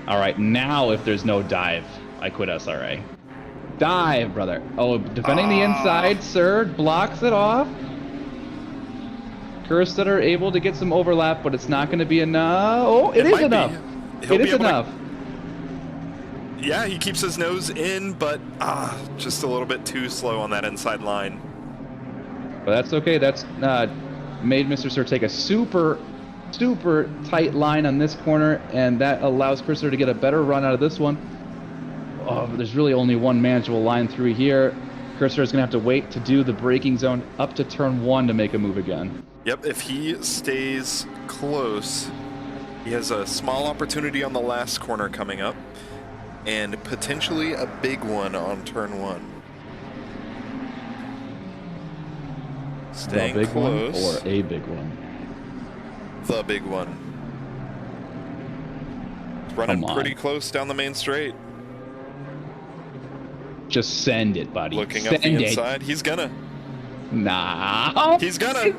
All right, now if there's no dive, I quit SRA. Dive, brother. Oh, defending the inside, Sir blocks it off. Kerstetter able to get some overlap, but it's not going to be enough. Oh, it is enough. It is enough. Yeah, he keeps his nose in, but just a little bit too slow on that inside line. But that's okay. That's made Mr. Sir take a super tight line on this corner, and that allows Kerstetter to get a better run out of this one. Oh, there's really only one manageable line through here. Kerstetter is going to have to wait to do the braking zone up to turn 1 to make a move again. Yep, if he stays close, he has a small opportunity on the last corner coming up, and potentially a big one on turn 1. Staying the big close. One or a big one? The big one. It's running pretty close down the main straight. Just send it, buddy. Looking up the inside. He's gonna. Nah. He's gonna.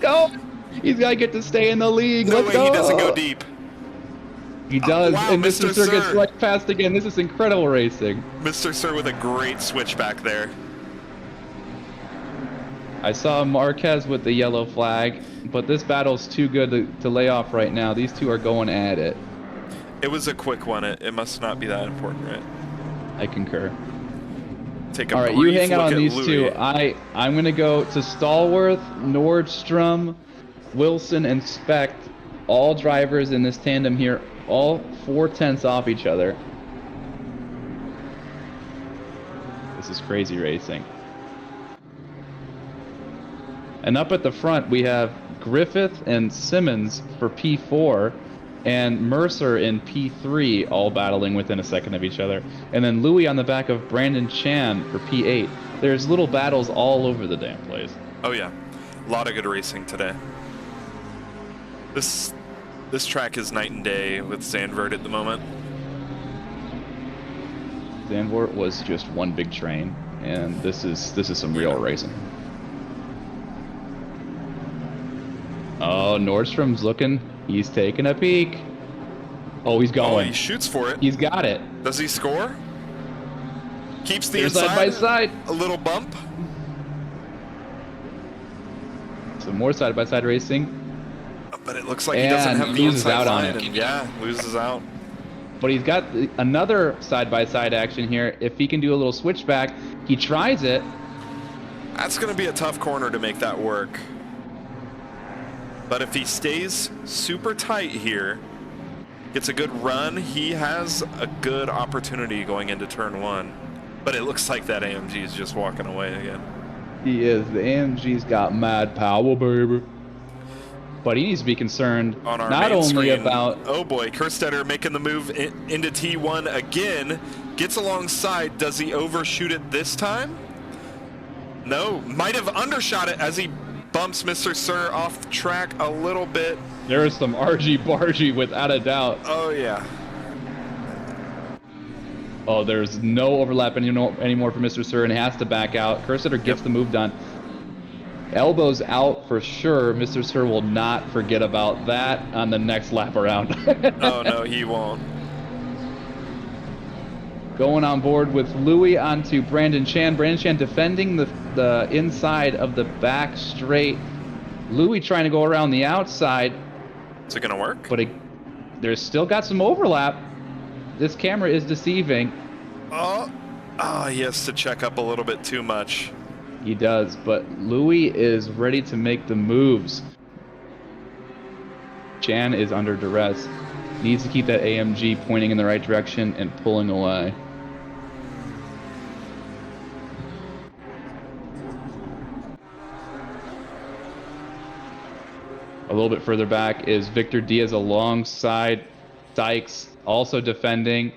He's got to get to stay in the league. No Let's way go. He doesn't go deep. He does. Wow, and Mr. Sir Sir gets right past again. This is incredible racing. Mr. Sir with a great switch back there. I saw Marquez with the yellow flag, but this battle's too good to lay off right now. These two are going at it. It was a quick one. It must not be that important, right? I concur. Take a All right, you hang out on these two. I'm going to go to Stallworth, Nordstrom, Wilson, and Specht. All drivers in this tandem here, all 4/10 off each other. This is crazy racing. And up at the front, we have Griffith and Simmons for P4, and Mercer in P3, all battling within a second of each other. And then Louis on the back of Brandon Chan for P8. There's little battles all over the damn place. Oh yeah, a lot of good racing today. This track is night and day with Zandvoort at the moment. Zandvoort was just one big train, and this is some real racing. Oh, Nordstrom's looking. He's taking a peek. Oh, he's Oh, going. he shoots for it. He's got it. Does he score? Keeps the They're inside. side by side. A little bump. Some more side-by-side racing. But it looks like he doesn't And have the loses inside out on line, it. and yeah, loses out. But he's got another side-by-side action here. If he can do a little switchback, he tries it. That's going to be a tough corner to make that work. But if he stays super tight here, gets a good run, he has a good opportunity going into turn 1. But it looks like that AMG is just walking away again. He is. The AMG's got mad power, baby. But he needs to be concerned On our not main only screen, about... oh boy, Kerstetter making the move into T1 again. Gets alongside. Does he overshoot it this time? No. Might have undershot it as he bumps Mr. Sir off track a little bit. There is some argy-bargy without a doubt. Oh, yeah. Oh, there's no overlap anymore for Mr. Sir, and he has to back out. Kerstetter gets the move done. Elbows out for sure. Mr. Sir will not forget about that on the next lap around. Oh, no, he won't. Going on board with Louis onto Brandon Chan. Brandon Chan defending the inside of the back straight. Louis trying to go around the outside. Is it going to work? But there's still got some overlap. This camera is deceiving. Oh, he has to check up a little bit too much. He does, but Louis is ready to make the moves. Chan is under duress. Needs to keep that AMG pointing in the right direction and pulling away. A little bit further back is Victor Diaz alongside Dykes, also defending.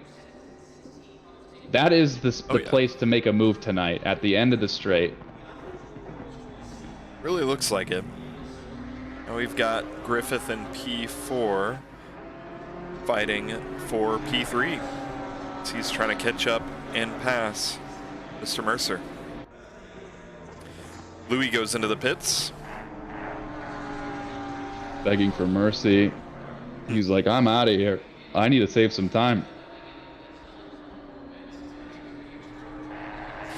That is the place to make a move tonight, at the end of the straight. Really looks like it. Now we've got Griffith and P4 fighting for P3. So he's trying to catch up and pass Mr. Mercer. Louis goes into the pits. Begging for mercy. He's like, I'm out of here. I need to save some time.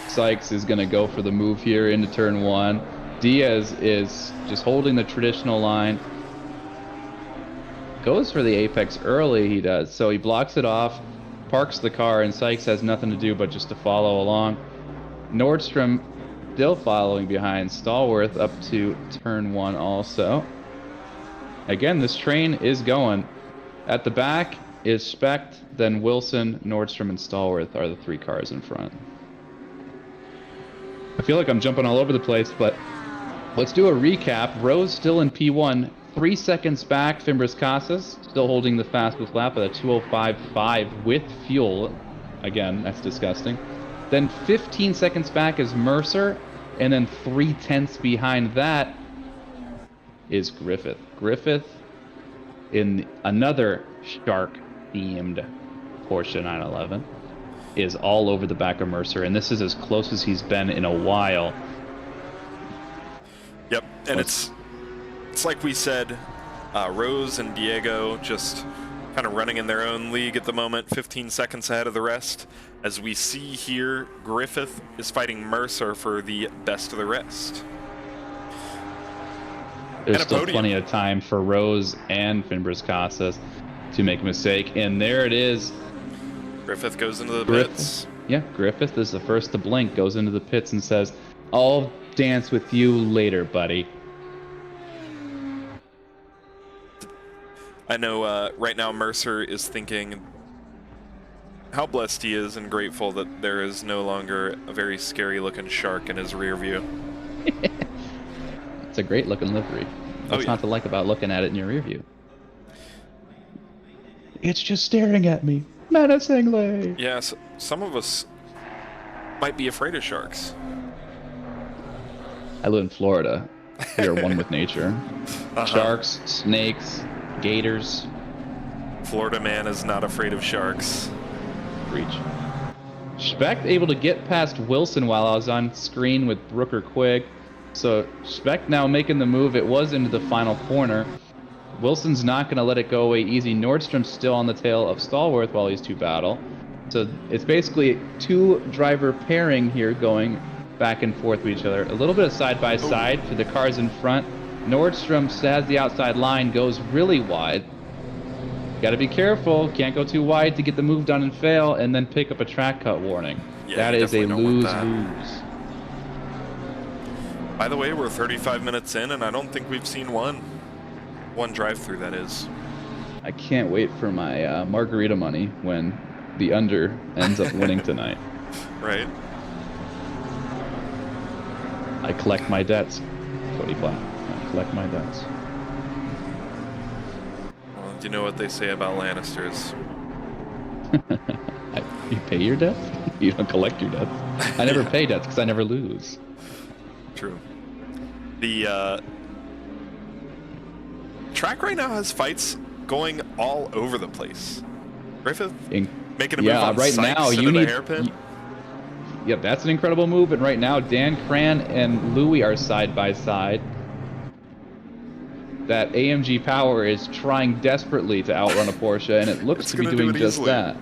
Sykes is going to go for the move here into turn 1. Diaz is just holding the traditional line. Goes for the apex early, he does. So he blocks it off, parks the car, and Sykes has nothing to do but just to follow along. Nordstrom still following behind. Stallworth up to turn 1 also. Again, this train is going. At the back is Specht, then Wilson, Nordstrom, and Stallworth are the 3 cars in front. I feel like I'm jumping all over the place, but let's do a recap. Rose still in P1, 3 seconds back. Fimbres Casas still holding the fastest lap at a 2:05.5 with fuel. Again, that's disgusting. Then 15 seconds back is Mercer, and then 3/10 behind that is Griffith. Griffith in another shark-themed Porsche 911 is all over the back of Mercer, and this is as close as he's been in a while. Yep, and it's like we said, Rose and Diego just kind of running in their own league at the moment, 15 seconds ahead of the rest. As we see here, Griffith is fighting Mercer for the best of the rest. There's still plenty of time for Rose and Fimbres Casas to make a mistake, and there it is. Griffith goes into the pits. Yeah, Griffith is the first to blink, goes into the pits and says, I'll dance with you later, buddy. I know right now Mercer is thinking how blessed he is and grateful that there is no longer a very scary looking shark in his rear view. It's a great looking livery. What's not to like about looking at it in your rear view? It's just staring at me menacingly. Yes, some of us might be afraid of sharks. I live in Florida. We are one with nature. Sharks, snakes, gators. Florida man is not afraid of sharks. Preach. Specht able to get past Wilson while I was on screen with Brooker Quigg. So Specht now making the move. It was into the final corner. Wilson's not going to let it go away easy. Nordstrom's still on the tail of Stallworth while he's 2-battle. So it's basically 2-driver pairing here going back and forth with each other. A little bit of side-by-side for the cars in front. Nordstrom has the outside line, goes really wide. Got to be careful. Can't go too wide to get the move done and fail, and then pick up a track cut warning. Yeah, that is a lose-lose. By the way, we're 35 minutes in, and I don't think we've seen one drive-through, that is. I can't wait for my margarita money when the under ends up winning tonight. Right. I collect my debts, Cody Platt. I collect my debts. Well, do you know what they say about Lannisters? You pay your debts? You don't collect your debts. I never pay debts because I never lose. True. The track right now has fights going all over the place. Griffith making a move on right Sykes now into the hairpin. Yep, that's an incredible move. And right now, Dan Cran and Louis are side by side. That AMG Power is trying desperately to outrun a Porsche, and it looks to be doing just easily. that.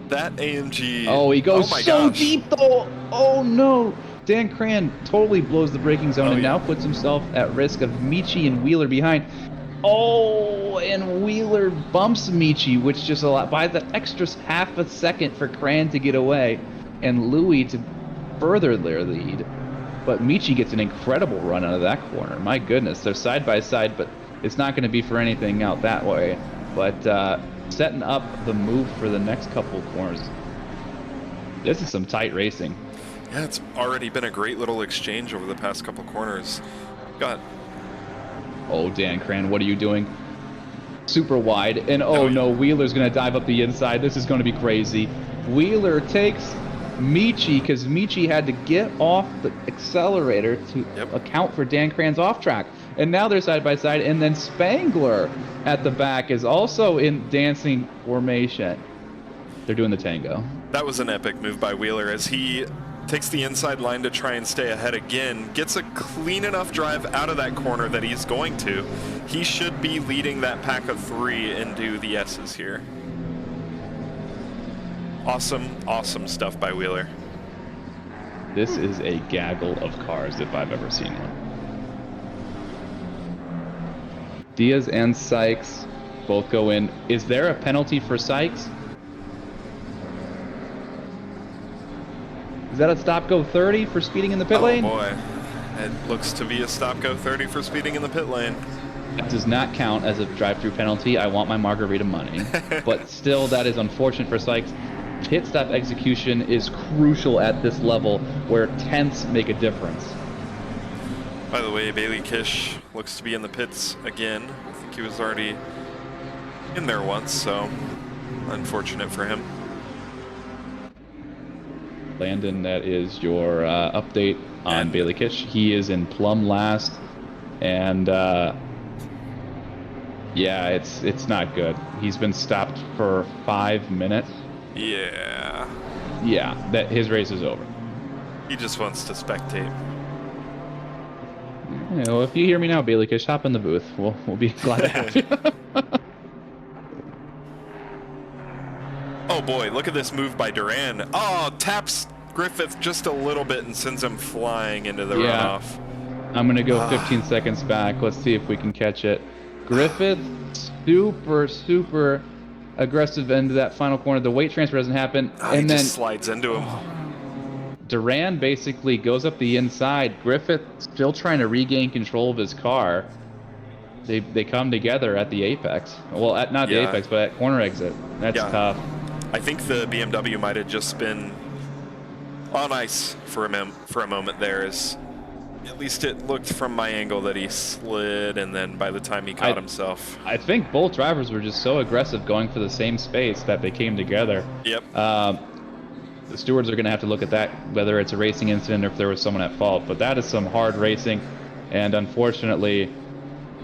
That AMG. Oh, he goes my so gosh. deep though. Oh no. Dan Cran totally blows the braking zone and now puts himself at risk of Michi and Wheeler behind. Oh, and Wheeler bumps Michi, which just by the extra half a second for Cran to get away and Louis to further their lead. But Michi gets an incredible run out of that corner. My goodness, they're side by side, but it's not going to be for anything out that way. But setting up the move for the next couple of corners. This is some tight racing. Yeah, it's already been a great little exchange over the past couple corners. God. Oh, Dan Cran, what are you doing? Super wide, and oh no, Wheeler's gonna dive up the inside. This is gonna be crazy. Wheeler takes Michi because Michi had to get off the accelerator to account for Dan Cran's off track. And now they're side by side, and then Spangler at the back is also in dancing formation. They're doing the tango. That was an epic move by Wheeler as he takes the inside line to try and stay ahead again, gets a clean enough drive out of that corner that he's going to. He should be leading that pack of 3 into the S's here. Awesome, awesome stuff by Wheeler. This is a gaggle of cars if I've ever seen one. Diaz and Sykes both go in. Is there a penalty for Sykes? Is that a stop-go 30 for speeding in the pit lane? Oh boy, it looks to be a stop-go 30 for speeding in the pit lane. That does not count as a drive-through penalty. I want my margarita money. But still, that is unfortunate for Sykes. Pit stop execution is crucial at this level where tenths make a difference. By the way, Bailey Kish looks to be in the pits again. I think he was already in there once, so unfortunate for him. Landon, that is your update on Bailey Kish. He is in plumb last, and yeah, it's not good. He's been stopped for 5 minutes. Yeah. Yeah, that his race is over. He just wants to spectate. You know, if you hear me now, Bailey Kish, hop in the booth. We'll be glad to have you. Oh boy, look at this move by Duran. Oh, taps Griffith just a little bit and sends him flying into the runoff. I'm going to go 15 seconds back. Let's see if we can catch it. Griffith, super aggressive into that final corner. The weight transfer doesn't happen. And then just slides into him. Duran basically goes up the inside. Griffith still trying to regain control of his car. They come together at the apex. Well, not the apex, but at corner exit. That's tough. I think the BMW might have just been on ice for a moment there. At least it looked from my angle that he slid, and then by the time he caught himself. I think both drivers were just so aggressive going for the same space that they came together. Yep. The stewards are going to have to look at that, whether it's a racing incident or if there was someone at fault. But that is some hard racing, and unfortunately,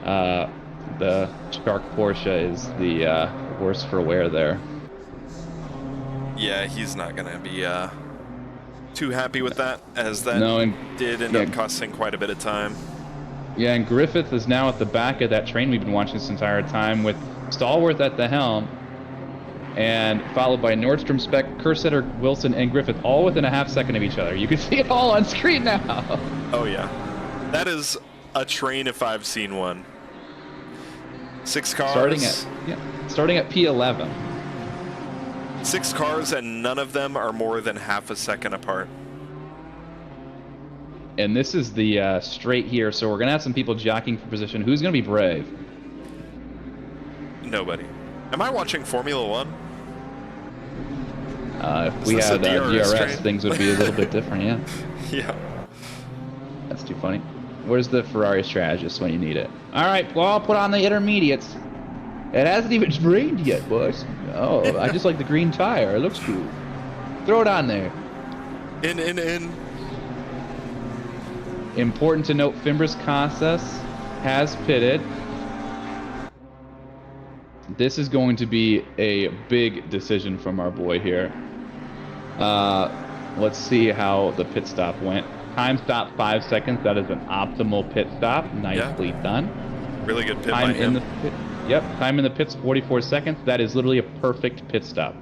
the Shark Porsche is the worse for wear there. Yeah, he's not going to be too happy with that, as that did end up costing quite a bit of time. Yeah, and Griffith is now at the back of that train we've been watching this entire time with Stallworth at the helm, and followed by Nordstrom, Speck, Kerstetter, Wilson, and Griffith, all within a half second of each other. You can see it all on screen now. Oh, yeah. That is a train if I've seen one. 6 cars. Starting at P11. 6 cars, and none of them are more than half a second apart. And this is the straight here, so we're going to have some people jockeying for position. Who's going to be brave? Nobody. Am I watching Formula One? If we had DRS, things would be a little bit different, yeah. Yeah. That's too funny. Where's the Ferrari strategist when you need it? All right, well, I'll put on the intermediates. It hasn't even rained yet, boys. Oh, I just like the green tire. It looks cool. Throw it on there. In. Important to note, Fimbres Casas has pitted. This is going to be a big decision from our boy here. Let's see how the pit stop went. Time stop 5 seconds. That is an optimal pit stop. Nicely done. Really good pit Time by him. in the pit. Yep, time in the pits 44 seconds. That is literally a perfect pit stop.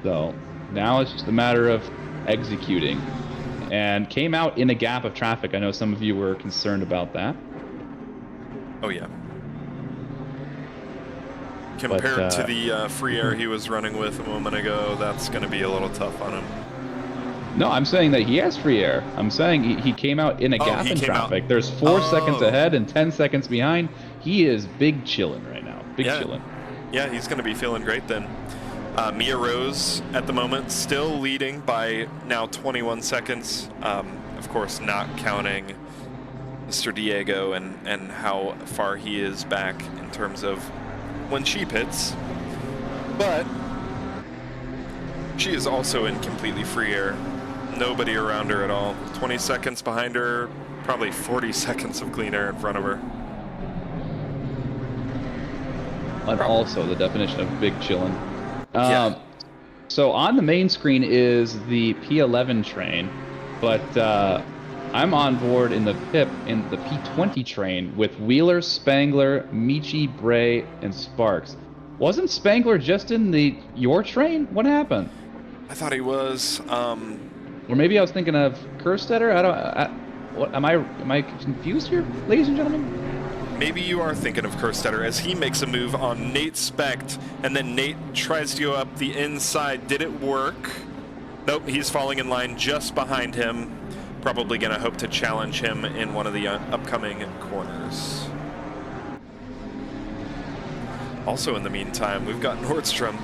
So now it's just a matter of executing. And came out in a gap of traffic. I know some of you were concerned about that. Oh, yeah. Compared to the free air he was running with a moment ago, that's going to be a little tough on him. No, I'm saying that he has free air. I'm saying he came out in a gap in traffic. There's 4 seconds ahead and 10 seconds behind. He is big chillin' right now. Big chillin'. Yeah, he's going to be feeling great then. Mia Rose at the moment still leading by now 21 seconds. Of course, not counting Mr. Diego and how far he is back in terms of when she pits. But she is also in completely free air. Nobody around her at all. 20 seconds behind her, probably 40 seconds of clean air in front of her. And also the definition of big chillin'. Yeah. So on the main screen is the P11 train, but I'm on board in the PIP in the P20 train with Wheeler, Spangler, Michi, Bray, and Sparks. Wasn't Spangler just in your train? What happened? I thought he was. Or maybe I was thinking of Kerstetter. Am I confused here, ladies and gentlemen? Maybe you are thinking of Kerstetter as he makes a move on Nate Specht, and then Nate tries to go up the inside. Did it work? Nope, he's falling in line just behind him. Probably going to hope to challenge him in one of the upcoming corners. Also in the meantime, we've got Nordstrom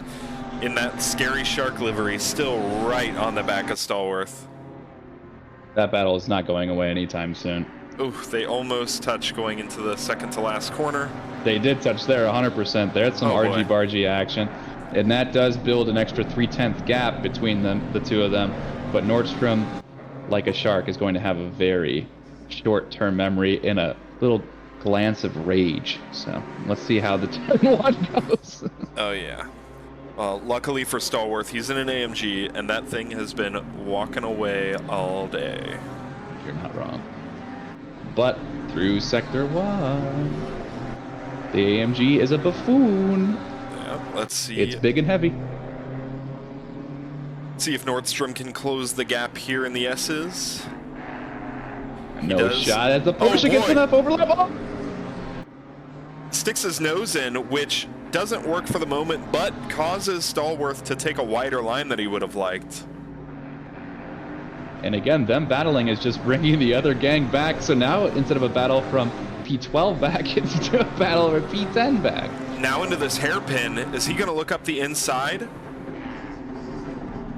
in that scary shark livery, still right on the back of Stallworth. That battle is not going away anytime soon. Ooh, they almost touch going into the second to last corner. They did touch there 100%. There's some argy-bargy action. And that does build an extra 3/10 gap between the two of them. But Nordstrom, like a shark, is going to have a very short-term memory and a little glance of rage. So let's see how the turn one goes. Oh, yeah. Well, luckily for Stallworth, he's in an AMG, and that thing has been walking away all day. You're not wrong. But through Sector 1, the AMG is a buffoon. Yeah, let's see. It's big and heavy. See if Nordstrom can close the gap here in the S's. No shot as the Porsche gets enough overlap. Oh! Sticks his nose in, which doesn't work for the moment, but causes Stallworth to take a wider line that he would have liked. And again, them battling is just bringing the other gang back. So now, instead of a battle from P12 back, it's a battle from P10 back. Now into this hairpin. Is he going to look up the inside?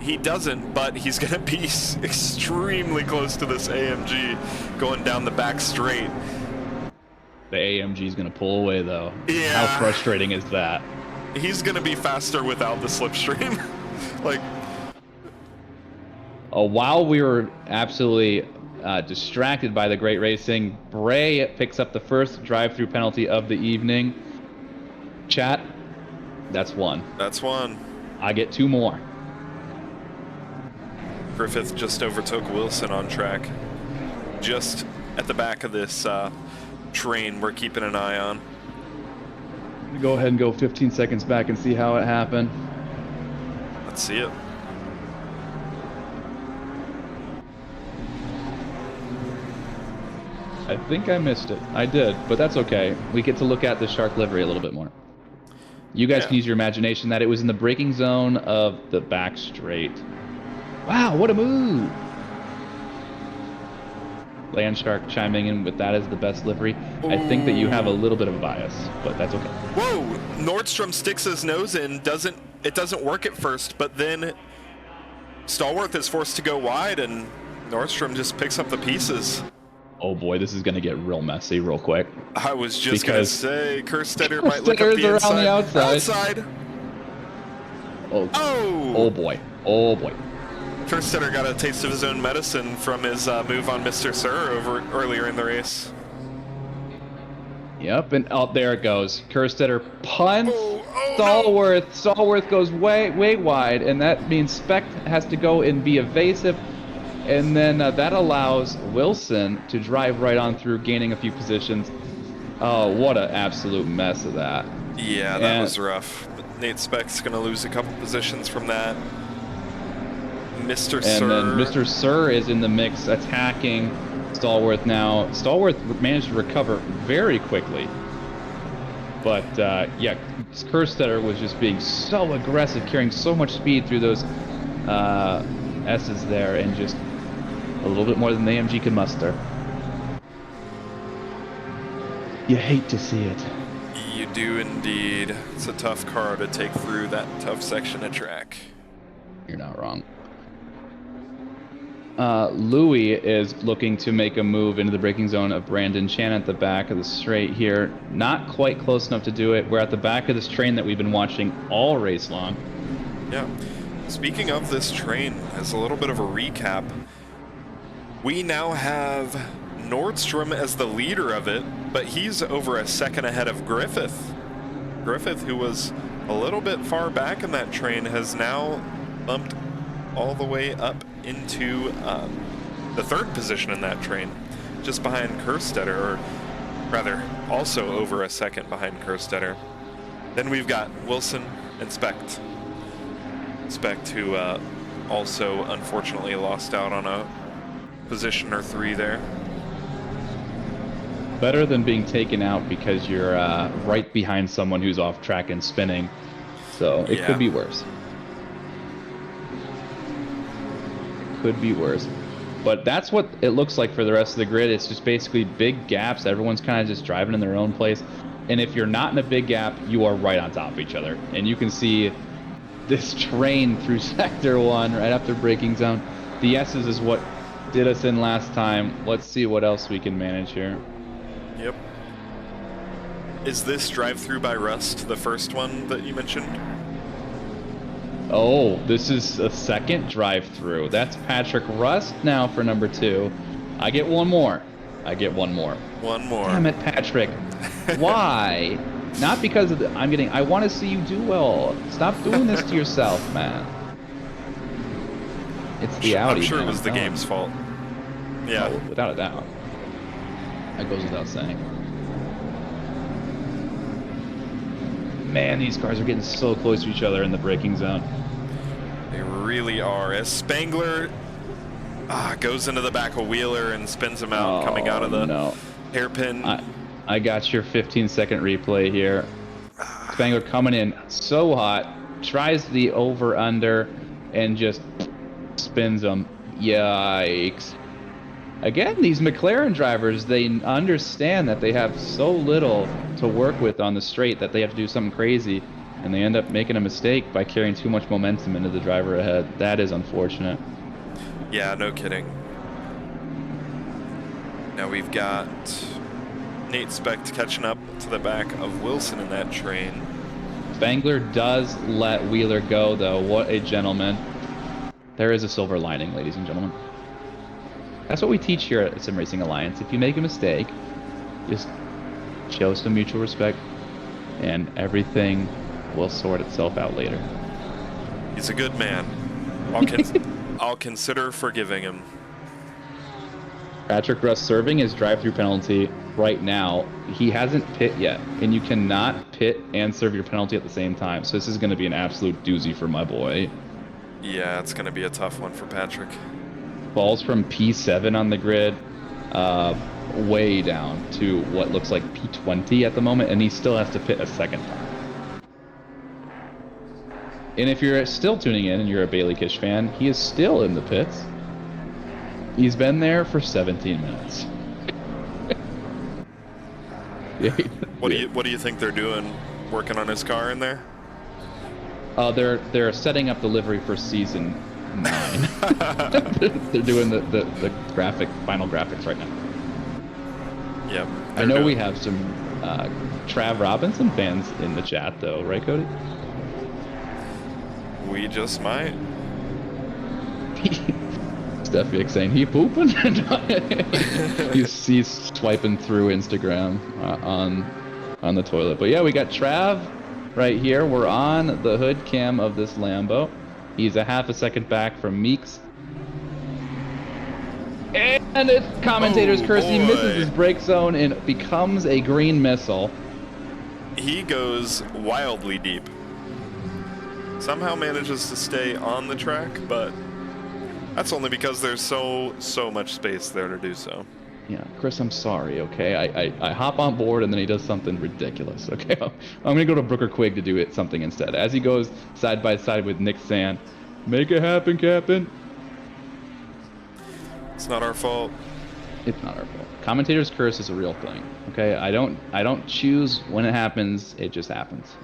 He doesn't, but he's going to be extremely close to this AMG going down the back straight. The AMG is going to pull away, though. Yeah. How frustrating is that? He's going to be faster without the slipstream. Like... While we were absolutely distracted by the great racing, Bray picks up the first drive-through penalty of the evening. Chat, that's one. That's one. I get 2 more. Griffith just overtook Wilson on track. Just at the back of this train we're keeping an eye on. Go ahead and go 15 seconds back and see how it happened. Let's see it. I think I missed it. I did, but that's okay. We get to look at the shark livery a little bit more. You guys can use your imagination that it was in the braking zone of the back straight. Wow, what a move! Land Shark chiming in with that as the best livery. Ooh. I think that you have a little bit of a bias, but that's okay. Whoa! Nordstrom sticks his nose in. It doesn't work at first, but then Stallworth is forced to go wide, and Nordstrom just picks up the pieces. Oh boy, this is going to get real messy real quick. I was just going to say, Kerstetter might look Kerstedter's up the inside. around the outside. Outside! Oh boy. Oh boy. Kerstetter got a taste of his own medicine from his move on Mr. Sir earlier in the race. Yep, and oh, there it goes. Kerstetter punts. Oh, Stallworth. No. Stallworth goes way wide, and that means Speck has to go and be evasive. And then that allows Wilson to drive right on through, gaining a few positions. Oh, what an absolute mess of that. Yeah, that was rough. Nate Speck's going to lose a couple positions from that. Mr. Sir. And then Mr. Sir is in the mix, attacking Stallworth now. Stallworth managed to recover very quickly. But, yeah, Kerstetter was just being so aggressive, carrying so much speed through those S's there, and just a little bit more than the AMG could muster. You hate to see it. You do indeed. It's a tough car to take through that tough section of track. You're not wrong. Louis is looking to make a move into the braking zone of Brandon Chan at the back of the straight here. Not quite close enough to do it. We're at the back of this train that we've been watching all race long. Yeah. Speaking of this train, as a little bit of a recap, we now have Nordstrom as the leader of it, but he's over a second ahead of Griffith. Griffith, who was a little bit far back in that train, has now bumped all the way up into the third position in that train, just behind Kerstetter, or rather, also over a second behind Kerstetter. Then we've got Wilson and Specht. Specht, who also unfortunately lost out on a position or three there. Better than being taken out because you're right behind someone who's off track and spinning. So it could be worse. It could be worse. But that's what it looks like for the rest of the grid. It's just basically big gaps. Everyone's kind of just driving in their own place. And if you're not in a big gap, you are right on top of each other. And you can see this train through Sector 1 right after braking zone. The S's is what did us in last time. Let's see what else we can manage here. Yep. Is this drive-through by Rust the first one that you mentioned? Oh, this is a second drive-through. That's Patrick Rust now for number 2. I get one more. I get one more. One more. Damn it, Patrick. Why? Not because of the... I want to see you do well. Stop doing this to yourself, man. It's the Audi. I'm sure man. it was the game's fault. Yeah. Oh, without a doubt. That goes without saying. Man, these cars are getting so close to each other in the braking zone. They really are. As Spangler goes into the back of Wheeler and spins him out, coming out of the hairpin. I got your 15-second replay here. Spangler coming in so hot, tries the over-under, and just spins them. Yikes. Again, these McLaren drivers, they understand that they have so little to work with on the straight that they have to do something crazy, and they end up making a mistake by carrying too much momentum into the driver ahead. That is unfortunate. Yeah, no kidding. Now we've got Nate Specht catching up to the back of Wilson in that train. Spangler does let Wheeler go, though. What a gentleman. There is a silver lining, ladies and gentlemen. That's what we teach here at Sim Racing Alliance. If you make a mistake, just show some mutual respect, and everything will sort itself out later. He's a good man. I'll consider forgiving him. Patrick Russ serving his drive-through penalty right now. He hasn't pit yet, and you cannot pit and serve your penalty at the same time. So this is going to be an absolute doozy for my boy. Yeah, it's going to be a tough one for Patrick. Falls from P7 on the grid, way down to what looks like P20 at the moment, and he still has to pit a second time. And if you're still tuning in and you're a Bailey Kish fan, he is still in the pits. He's been there for 17 minutes. What do you think they're doing? Working on his car in there? They're setting up the livery for season 9. They're doing the final graphics right now. Yep. I know we have some Trav Robinson fans in the chat though, right, Cody? We just might. Steffiak saying he pooping. he's swiping through Instagram on the toilet. But yeah, we got Trav right here. We're on the hood cam of this Lambo. He's a half a second back from Meeks. And it's commentator's curse. He misses his brake zone and becomes a green missile. He goes wildly deep. Somehow manages to stay on the track, but that's only because there's so much space there to do so. Yeah, Chris, I'm sorry, okay? I hop on board and then he does something ridiculous, okay? I'm going to go to Brooker Quigg to do something instead. As he goes side by side with Nick Sand. Make it happen, Captain. It's not our fault. It's not our fault. Commentator's curse is a real thing, okay? I don't choose when it happens. It just happens.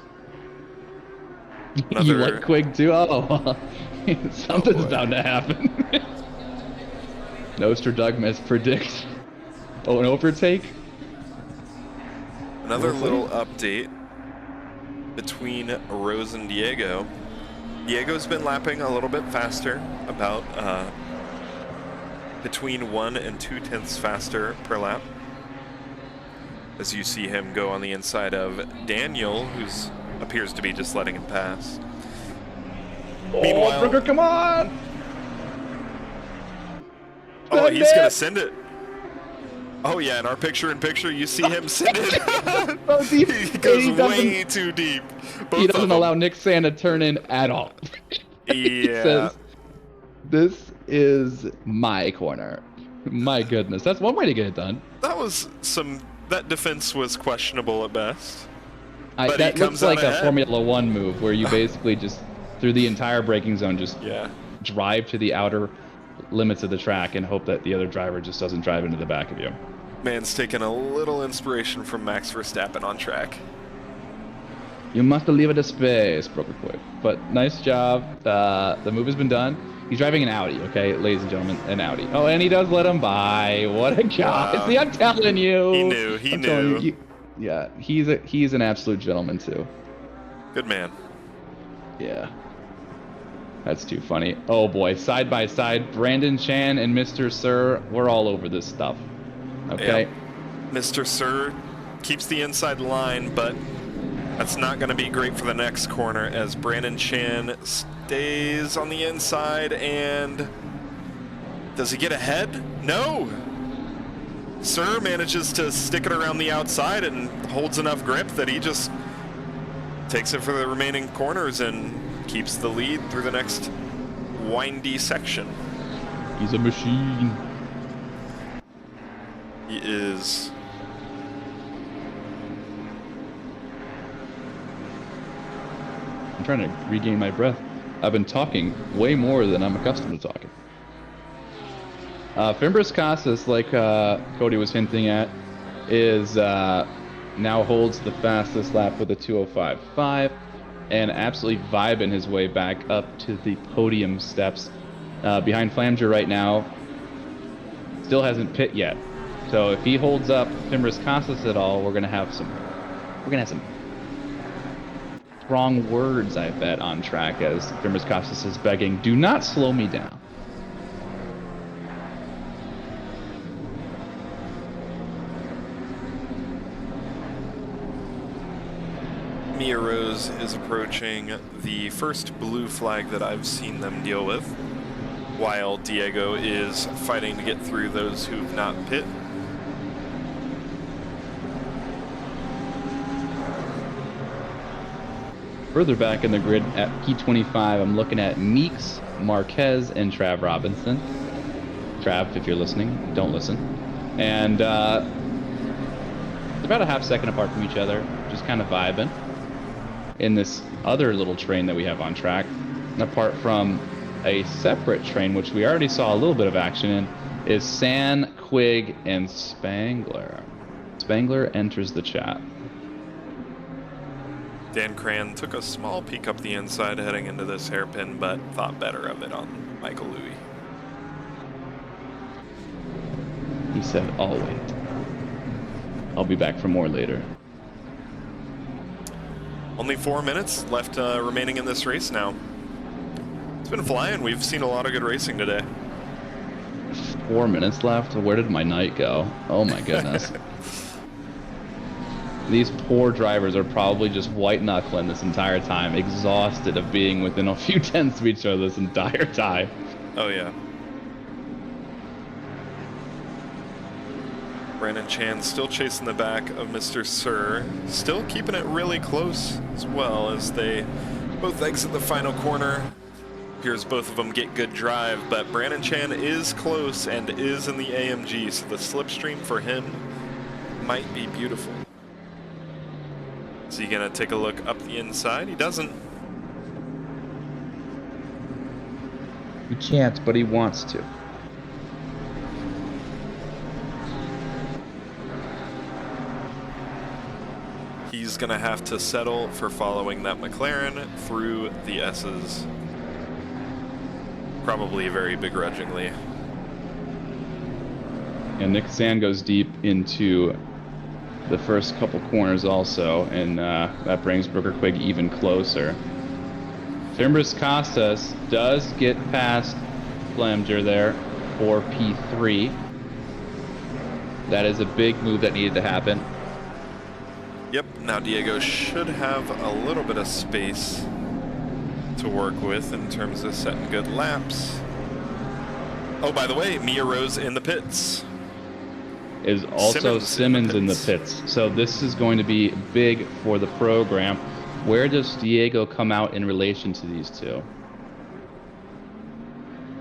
You like Quigg too? Oh, something's bound to happen. Nostradamus predicts an overtake. Another little update between Rose and Diego. Diego's been lapping a little bit faster, about between 1 and 2/10 faster per lap. As you see him go on the inside of Daniel, who's appears to be just letting him pass. Meanwhile, Brooker, come on! Oh, he's gonna send it. Oh yeah, in our picture-in-picture, you see him send it. So deep. He goes way too deep. He doesn't allow Nick Sand to turn in at all. Yeah. He says, "This is my corner." My goodness, that's one way to get it done. That defense was questionable at best. That looks like a Formula 1 move where you basically just, through the entire braking zone, just drive to the outer limits of the track and hope that the other driver just doesn't drive into the back of you. Man's taking a little inspiration from Max Verstappen on track. You must leave it a space, Brooker Quigg. But nice job. The move has been done. He's driving an Audi, okay, ladies and gentlemen, an Audi. Oh, and he does let him by. What a guy! See, I'm telling you. He knew. Yeah, he's an absolute gentleman too. Good man. Yeah. That's too funny. Oh boy, side by side, Brandon Chan and Mr. Sir, we're all over this stuff. Okay. Yeah. Mr. Sir keeps the inside line, but that's not going to be great for the next corner as Brandon Chan stays on the inside. And does he get ahead? No. Sir manages to stick it around the outside and holds enough grip that he just takes it for the remaining corners and keeps the lead through the next windy section. He's a machine. He is. I'm trying to regain my breath. I've been talking way more than I'm accustomed to talking. Fimbres Casas, like Cody was hinting at, is now holds the fastest lap with a 2:05.5 and absolutely vibing his way back up to the podium steps. Behind Flamger right now, still hasn't pit yet. So if he holds up Fimbres Casas at all, we're gonna have some strong words, I bet, on track as Fimbres Casas is begging, "Do not slow me down." Mia Rose is approaching the first blue flag that I've seen them deal with. while Diego is fighting to get through those who've not pit. Further back in the grid at P25, I'm looking at Meeks, Marquez, and Trav Robinson. Trav, if you're listening, don't listen. And they're about a half second apart from each other, just kind of vibing in this other little train that we have on track. And apart from a separate train, which we already saw a little bit of action in, is San, Quig, and Spangler. Spangler enters the chat. Dan Cran took a small peek up the inside heading into this hairpin, but thought better of it on Michael Louis. He said, I'll wait. I'll be back for more later. Only 4 minutes left remaining in this race now. It's been flying. We've seen a lot of good racing today. 4 minutes left? Where did my night go? Oh my goodness. These poor drivers are probably just white knuckling this entire time, exhausted of being within a few tenths of each other this entire time. Oh yeah. Brandon Chan still chasing the back of Mr. Sir, still keeping it really close as well as they both exit the final corner. Here's both of them get good drive, but Brandon Chan is close and is in the AMG, so the slipstream for him might be beautiful. Is he gonna take a look up the inside? He doesn't. He can't, but he wants to. He's gonna have to settle for following that McLaren through the S's. Probably very begrudgingly. And Nick Sand goes deep into the first couple corners also, and that brings Brooker Quigg even closer. Fimbres Costas does get past Flamger there for P3. That is a big move that needed to happen. Yep, now Diego should have a little bit of space to work with in terms of setting good laps. Oh, by the way, Mia Rose in the pits. Is also Simmons in the pits. So this is going to be big for the program. Where does Diego come out in relation to these two?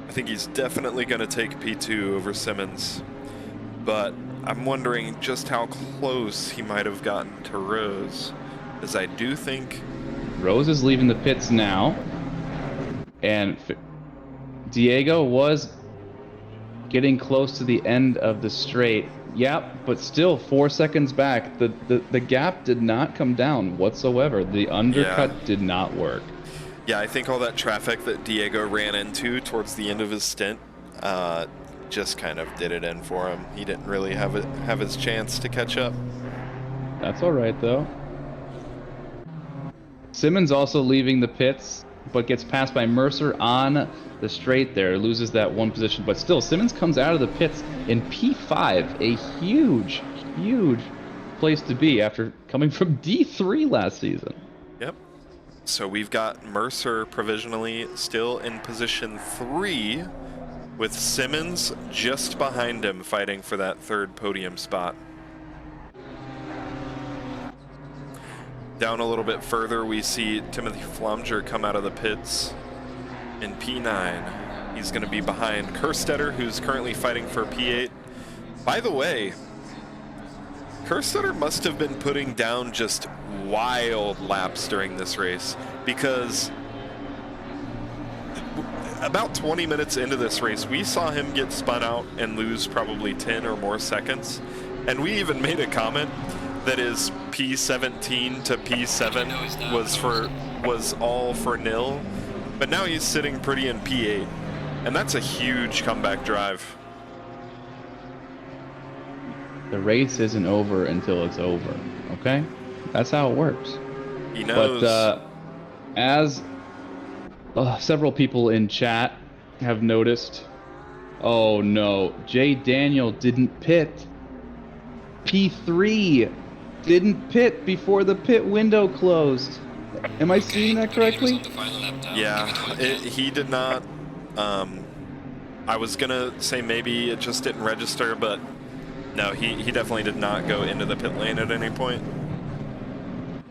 I think he's definitely going to take P2 over Simmons, but I'm wondering just how close he might have gotten to Rose, as I do think Rose is leaving the pits now, and Diego was getting close to the end of the straight. Yep, but still 4 seconds back. The gap did not come down whatsoever. The undercut did not work. Yeah, I think all that traffic that Diego ran into towards the end of his stint just kind of did it in for him. He didn't really have his chance to catch up. That's all right though. Simmons also leaving the pits, but gets passed by Mercer on the straight there, loses that one position, but still Simmons comes out of the pits in P5, a huge place to be after coming from D3 last season. Yep. So we've got Mercer provisionally still in position 3, with Simmons just behind him fighting for that third podium spot. Down a little bit further, we see Timothy Flamger come out of the pits in P9. He's going to be behind Kerstetter, who's currently fighting for P8. By the way, Kerstetter must have been putting down just wild laps during this race, because about 20 minutes into this race, we saw him get spun out and lose probably 10 or more seconds. And we even made a comment that his P17 to P7 was all for nil. But now he's sitting pretty in P8. And that's a huge comeback drive. The race isn't over until it's over, okay? That's how it works. He knows. But as several people in chat have noticed, oh no, Jay Daniel didn't pit. P3 didn't pit before the pit window closed. Am I seeing that correctly? Yeah, he did not I was gonna say maybe it just didn't register, but no, he definitely did not go into the pit lane at any point.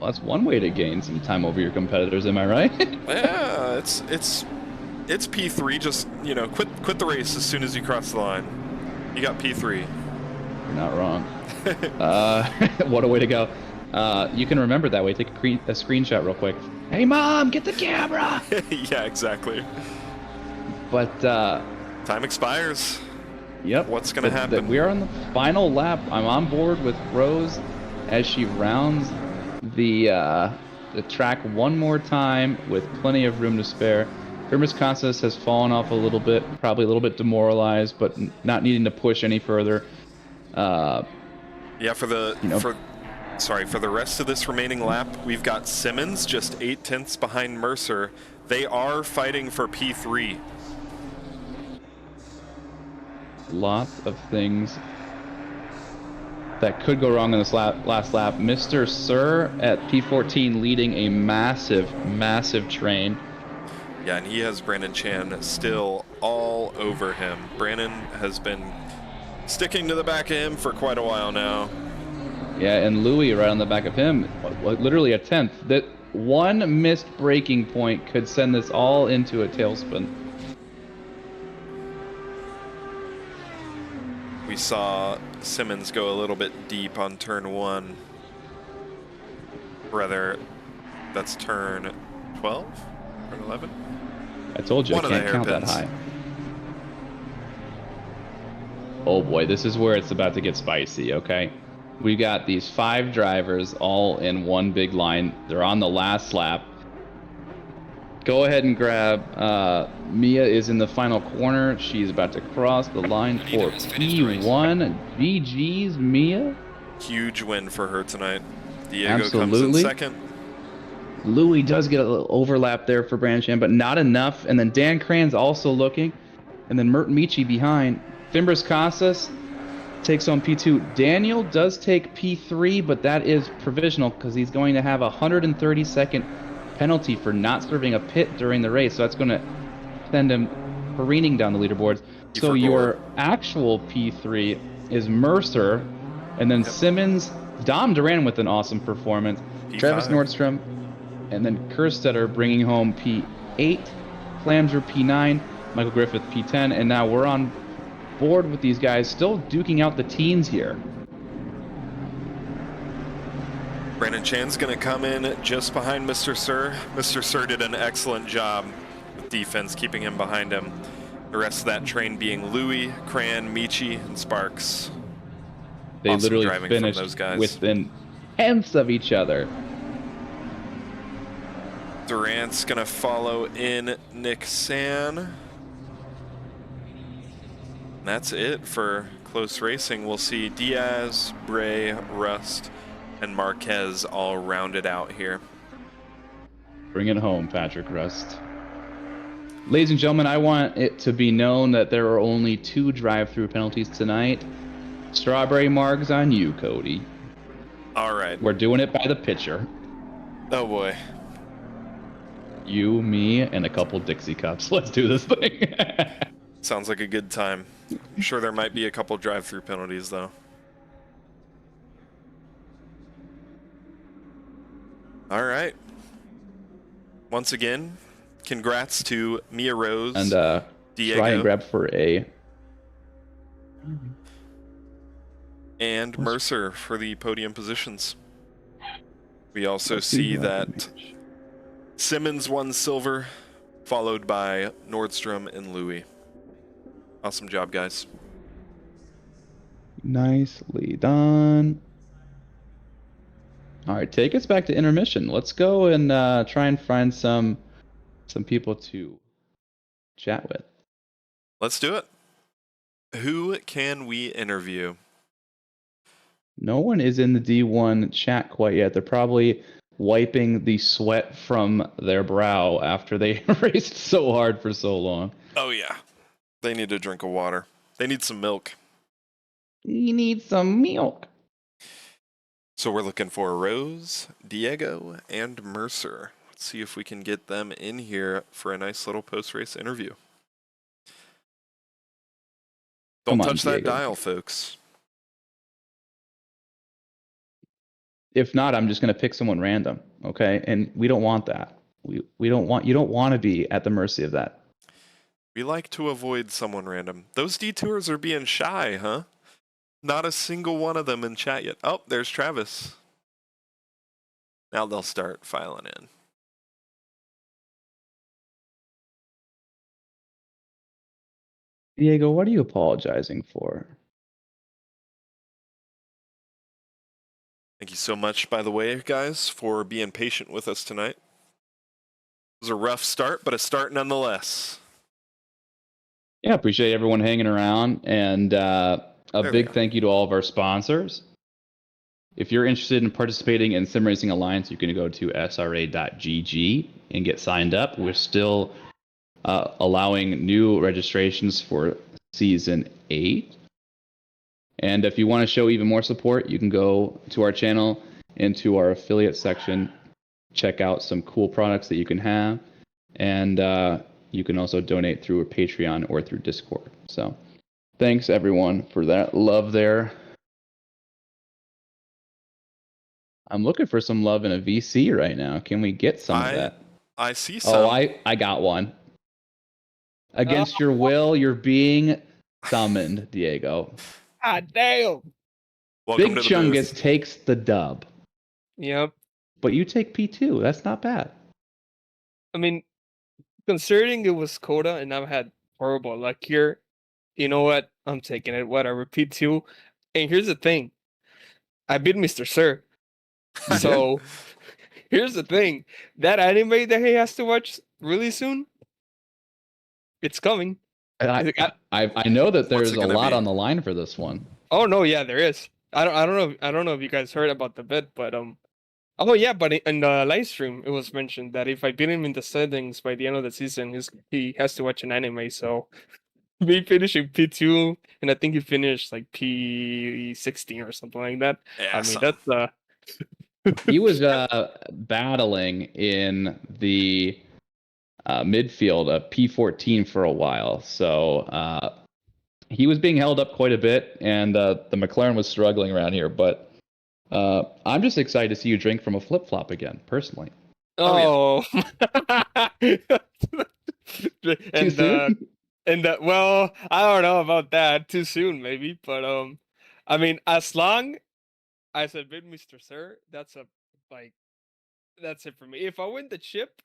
Well, that's one way to gain some time over your competitors, am I right? Yeah, it's P3. Just, you know, quit the race as soon as you cross the line. You got P3. You're not wrong. What a way to go. You can remember that way. Take a screenshot real quick. Hey, Mom, get the camera! Yeah, exactly. But, Time expires. yep. What's gonna happen? We are on the final lap. I'm on board with Rose as she rounds the track one more time with plenty of room to spare. Primus Casas has fallen off a little bit, probably a little bit demoralized, but not needing to push any further. Yeah, for the rest of this remaining lap, we've got Simmons just 0.8 behind Mercer. They are fighting for P3. Lots of things that could go wrong in this last lap. Mr. Sir at P14 leading a massive, massive train. Yeah, and he has Brandon Chan still all over him. Brandon has been sticking to the back of him for quite a while now. Yeah, and Louis right on the back of him, literally a 10th. That one missed braking point could send this all into a tailspin. We saw Simmons go a little bit deep on turn 1. Rather, that's turn 12 or 11? I told you I can't count that high. Oh boy, this is where it's about to get spicy, okay? We got these 5 drivers all in one big line. They're on the last lap. Go ahead and grab, Mia is in the final corner. She's about to cross the line for P1. GG's, Mia. Huge win for her tonight. Diego Absolutely. comes in second. Louis does get a little overlap there for Branchen, but not enough. And then Dan Cran's also looking. And then Mert Michi behind. Fimbres Casas takes on P2. Daniel does take P3, but that is provisional because he's going to have a 130-second penalty for not serving a pit during the race. So that's going to send him careening down the leaderboards. So your actual P3 is Mercer, and then Simmons, Dom Duran with an awesome performance, P5. Travis Nordstrom, and then Kerstetter bringing home P8, Flamser P9, Michael Griffith P10, and now we're on board with these guys still duking out the teens here. Brandon Chan's going to come in just behind Mr. Sir. Mr. Sir did an excellent job with defense, keeping him behind him. The rest of that train being Louis, Cran, Michi, and Sparks. They awesome literally finished those guys. within tenths of each other. Durant's going to follow in Nick San. And that's it for close racing. We'll see Diaz, Bray, Rust, and Marquez all rounded out here. Bring it home, Patrick Rust. Ladies and gentlemen, I want it to be known that there are only 2 drive-through penalties tonight. Strawberry margs on you, Cody. All right. We're doing it by the pitcher. Oh, boy. You, me, and a couple Dixie cups. Let's do this thing. Sounds like a good time. I'm sure there might be a couple drive-through penalties, though. All right. Once again, congrats to Mia Rose and Diego, try and grab for a and Mercer for the podium positions. We also see that Simmons won silver, followed by Nordstrom and Louis. Awesome job, guys. Nicely done. All right, take us back to intermission. Let's go and try and find some people to chat with. Let's do it. Who can we interview? No one is in the D1 chat quite yet. They're probably wiping the sweat from their brow after they raced so hard for so long. Oh, yeah. They need a drink of water. They need some milk. You need some milk. So we're looking for Rose, Diego, and Mercer. Let's see if we can get them in here for a nice little post-race interview. Don't Come on, touch that Diego. dial, folks. If not, I'm just going to pick someone random, okay? And we don't want that. We don't want, you don't want to be at the mercy of that. We like to avoid someone random. Those detours are being shy, huh? Not a single one of them in chat yet. Oh, there's Travis. Now they'll start filing in. Diego, what are you apologizing for? Thank you so much, by the way, guys, for being patient with us tonight. It was a rough start, but a start nonetheless. Yeah, appreciate everyone hanging around. And a big thank you to all of our sponsors. If you're interested in participating in Sim Racing Alliance, you can go to sra.gg and get signed up. We're still allowing new registrations for Season 8. And if you want to show even more support, you can go to our channel and to our affiliate section, check out some cool products that you can have. And you can also donate through a Patreon or through Discord. So thanks, everyone, for that love there. I'm looking for some love in a VC right now. Can we get some of that? I see some. Oh, I got one. Against your will, you're being summoned, Diego. God damn. Welcome Big to the Chungus booth. takes the dub. Yep. But you take P2. That's not bad. I mean, considering it was Cota and I've had horrible luck here, you know what? I'm taking it. Whatever. P2. And here's the thing. I beat Mr. Sir. So here's the thing. That anime that he has to watch really soon, it's coming. I know that there's a lot be? on the line for this one. Oh no, yeah, there is. I don't know if you guys heard about the bet, but oh yeah, but in the live stream it was mentioned that if I beat him in the settings by the end of the season, he has to watch an anime. So me finishing P2 and I think he finished like P16 or something like that. Yeah, I mean that's He was battling in the midfield of P14 for a while, so he was being held up quite a bit, and the McLaren was struggling around here. But I'm just excited to see you drink from a flip flop again, personally. oh. Too soon? Well, I don't know about that. Too soon, maybe. But I mean, as long as I beat Mr. Sir, that's it for me. If I win the chip,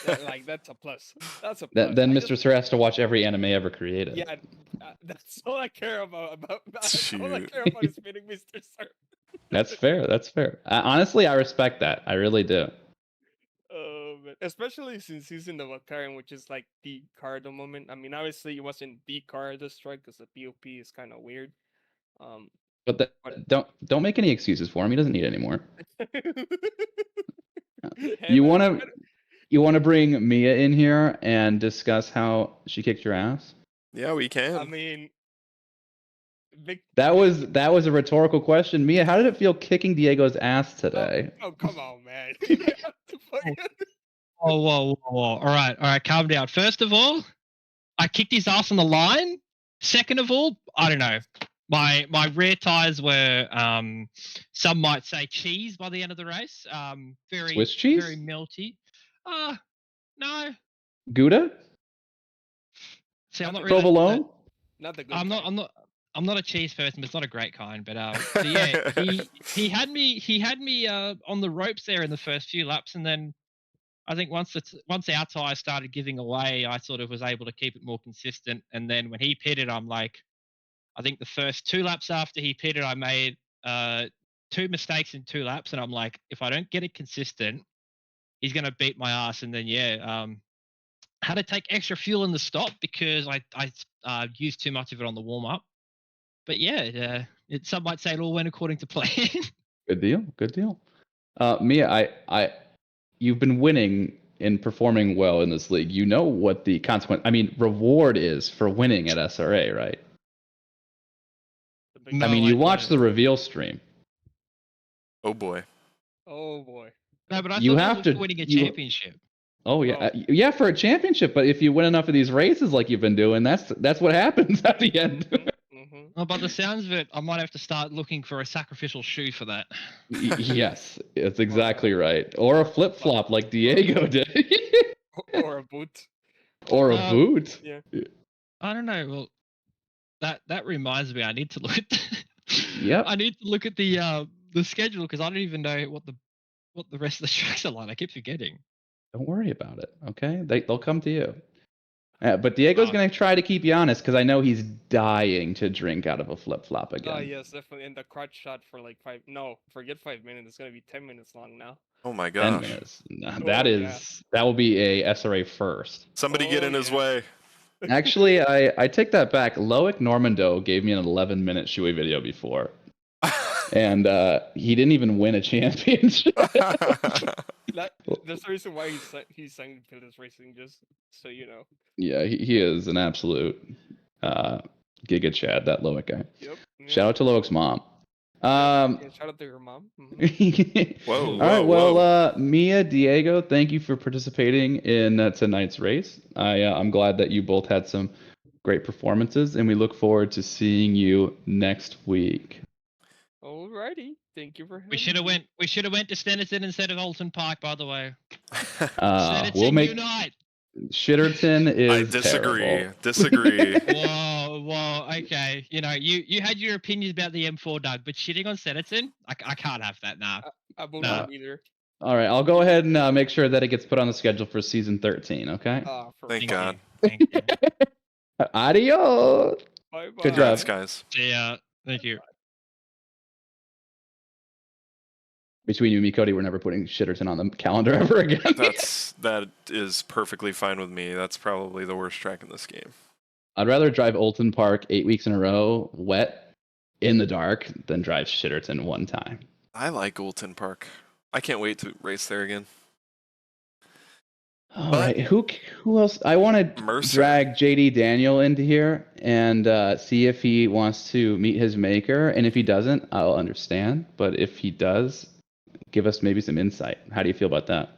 that's a plus. That's a plus. Then Mr. Sir has to watch every anime ever created. Yeah, that's all I care about. All I care about is beating Mr. Sir. That's fair. That's fair. Honestly, I respect that. I really do. Especially since he's in the McLaren, which is like the car at the moment. I mean, obviously it wasn't the car at the strike because the POP is kind of weird. But don't make any excuses for him. He doesn't need any more. You want to bring Mia in here and discuss how she kicked your ass? Yeah, we can. I mean, that was a rhetorical question. Mia, how did it feel kicking Diego's ass today? Oh come on, man. Whoa. All right, calm down. First of all, I kicked his ass on the line. Second of all, I don't know. My rear tires were some might say cheese by the end of the race. Very Swiss cheese? Very melty. No. Gouda? See, I'm not really provolone? Not the good I'm not a cheese person, but it's not a great kind. But so yeah, he had me on the ropes there in the first few laps, and then I think once our tires started giving away, I sort of was able to keep it more consistent. And then when he pitted, I'm like, I think the first 2 laps after he pitted, I made 2 mistakes in 2 laps, and I'm like, if I don't get it consistent, he's gonna beat my ass. And then had to take extra fuel in the stop because I used too much of it on the warm up. But yeah, some might say it all went according to plan. Good deal. Mia, you've been winning and performing well in this league. You know what the reward is for winning at SRA, right? No, you watched the reveal stream. Oh boy. Oh boy. No, but I thought you were winning a championship. Oh yeah, yeah, for a championship. But if you win enough of these races, like you've been doing, that's what happens at the end. Well, by the sounds of it, I might have to start looking for a sacrificial shoe for that. Yes, it's exactly right. Or a flip flop like Diego did. Or a boot. Or a boot. Yeah. I don't know. Well, that reminds me. I need to look at. Yep. I need to look at the schedule because I don't even know what the rest of the tracks are like. I keep forgetting. Don't worry about it, okay? They'll come to you. But Diego's Oh. going to try to keep you honest because I know he's dying to drink out of a flip-flop again. Oh, yes, definitely. And the crotch shot for like forget 5 minutes. It's going to be 10 minutes long now. Oh my 10 gosh. minutes. No, Oh, that yeah. will be a SRA first. Somebody get Oh, in his yeah. way. Actually, I take that back. Loic Normando gave me an 11-minute Shui video before. And he didn't even win a championship. That's the reason why he's signed Pillars Racing, just so you know. Yeah, he is an absolute Giga Chad, that Loic guy. Yep. Shout out to Loic's mom. Yeah, shout out to your mom. Whoa, All right, whoa. well, Mia, Diego, thank you for participating in tonight's race. I'm glad that you both had some great performances, and we look forward to seeing you next week. Alrighty, thank you for. We should have went to Stenison instead of Alton Park. By the way, We'll Stenison make unite. Shitterton is I disagree. terrible. Disagree. Whoa, okay. You know, you had your opinions about the M4, Doug, but shitting on Stenison, I can't have that now. I won't No. either. All right, I'll go ahead and make sure that it gets put on the schedule for season 13. Okay. Thank God. Thank you. Adios. Bye bye. Good job. Congrats, guys. See ya. Thank you. Between you and me, Cody, we're never putting Shitterton on the calendar ever again. That is perfectly fine with me. That's probably the worst track in this game. I'd rather drive Olton Park 8 weeks in a row, wet, in the dark, than drive Shitterton one time. I like Goulton Park. I can't wait to race there again. All But- right, who else? I want to Mercer. drag JD Daniel into here and see if he wants to meet his maker, and if he doesn't, I'll understand. But if he does, give us maybe some insight. How do you feel about that?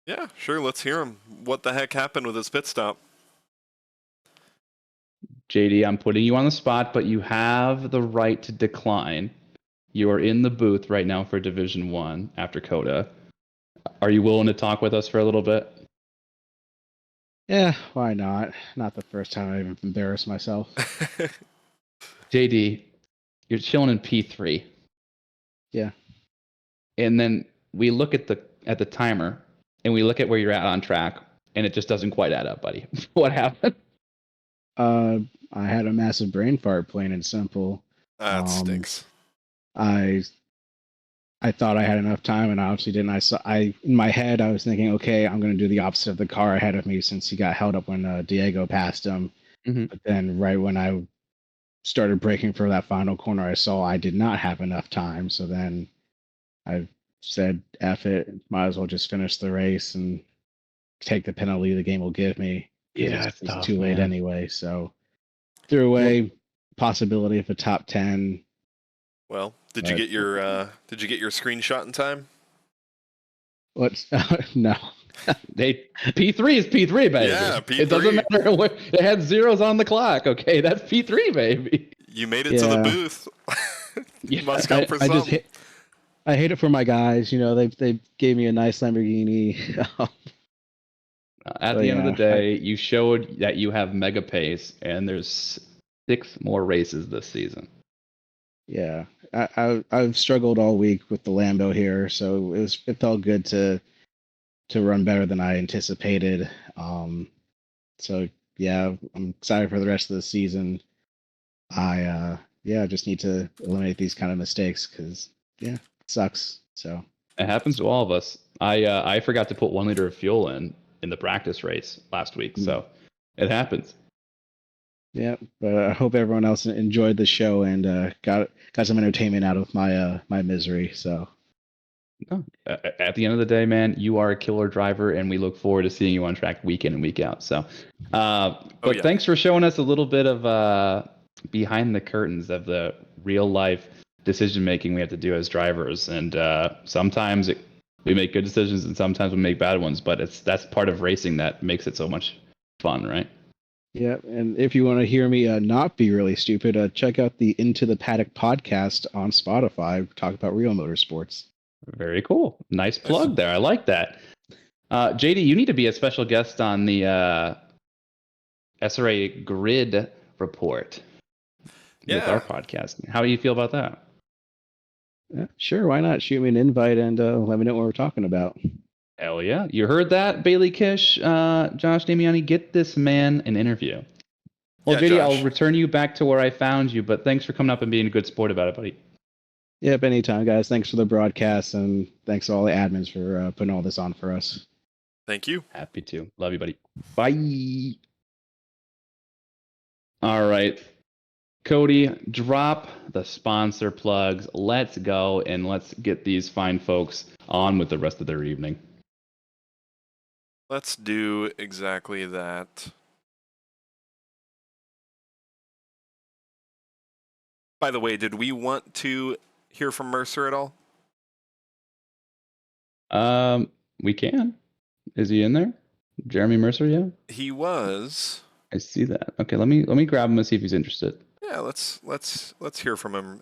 Yeah, sure. Let's hear him. What the heck happened with his pit stop? JD, I'm putting you on the spot, but you have the right to decline. You are in the booth right now for Division 1 after Cota. Are you willing to talk with us for a little bit? Yeah, why not? Not the first time I've embarrassed myself. JD, you're chilling in P3. Yeah. And then we look at the timer and we look at where you're at on track, and it just doesn't quite add up, buddy. What happened? I had a massive brain fart, plain and simple. That stinks. I thought I had enough time, and I obviously didn't. In my head, I was thinking, okay, I'm going to do the opposite of the car ahead of me since he got held up when Diego passed him. Mhm. But then, right when I started braking for that final corner, I saw I did not have enough time. So then I said, F it, might as well just finish the race and take the penalty the game will give me. Yeah, it's tough, too late man. anyway. So threw away possibility of a top 10. Well, did you get your screenshot in time? What's no? P3 is P3, baby. Yeah, It doesn't P3. matter what it had zeros on the clock. Okay, that's P3, baby. You made it to the Yeah. booth. You Yeah, must count for I some. just I hate it for my guys. You know, they gave me a nice Lamborghini. At So, the end of the yeah, day, you showed that you have mega pace, and there's 6 more races this season. Yeah, I've struggled all week with the Lambo here, so it felt good to run better than I anticipated. So yeah, I'm excited for the rest of the season. I just need to eliminate these kind of mistakes because it sucks. So It happens to all of us. I forgot to put 1 liter of fuel in the practice race last week, so it happens. yeah, but I hope everyone else enjoyed the show and got some entertainment out of my misery. So No, at the end of the day, man, you are a killer driver, and we look forward to seeing you on track week in and week out. So, but yeah. thanks for showing us a little bit of behind the curtains of the real life decision making we have to do as drivers. And sometimes we make good decisions, and sometimes we make bad ones. But that's part of racing that makes it so much fun, right? Yeah, and if you want to hear me not be really stupid, check out the Into the Paddock podcast on Spotify. Talk about real motorsports. Very cool. Nice plug there. I like that. JD, you need to be a special guest on the SRA Grid report with our podcast. How do you feel about that? Yeah, sure, why not? Shoot me an invite and let me know what we're talking about. Hell yeah. You heard that, Bailey Kish, Josh Damiani? Get this man an interview. Well, Yeah, JD, Josh. I'll return you back to where I found you, but thanks for coming up and being a good sport about it, buddy. Yep, anytime, guys. Thanks for the broadcast, and thanks to all the admins for putting all this on for us. Thank you. Happy to. Love you, buddy. Bye. All right. Cody, drop the sponsor plugs. Let's go, and let's get these fine folks on with the rest of their evening. Let's do exactly that. By the way, did we want to hear from Mercer at all? We can. Is he in there? Jeremy Mercer, yeah? He was. I see that. Okay, let me grab him and see if he's interested. Yeah, let's hear from him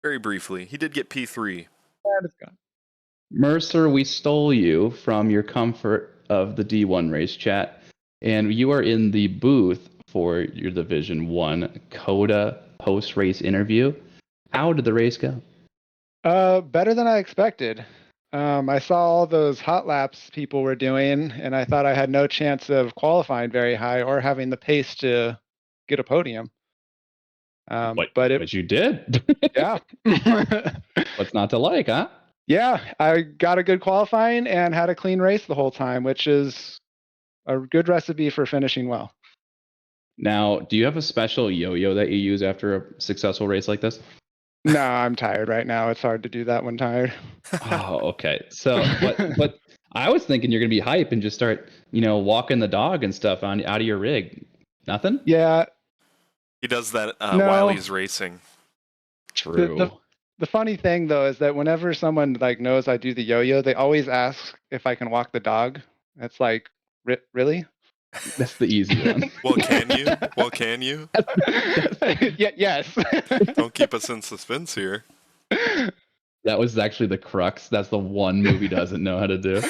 very briefly. He did get P3. Mercer, we stole you from your comfort of the D1 race chat, and you are in the booth for your Division 1 Cota post-race interview. How did the race go? Better than I expected. I saw all those hot laps people were doing, and I thought I had no chance of qualifying very high or having the pace to get a podium. But you did. Yeah. What's not to like, huh? Yeah, I got a good qualifying and had a clean race the whole time, which is a good recipe for finishing well. Now, do you have a special yo-yo that you use after a successful race like this? No, I'm tired right now. It's hard to do that when tired. Oh, okay. So, but I was thinking you're gonna be hype and just start, walking the dog and stuff out of your rig. Nothing? Yeah. He does that No. while he's racing. True. The funny thing though is that whenever someone knows I do the yo-yo, they always ask if I can walk the dog. It's like, really? That's the easy one. Well, can you? Well, can you? Yeah, yes. Don't keep us in suspense here. That was actually the crux. That's the one movie doesn't know how to do.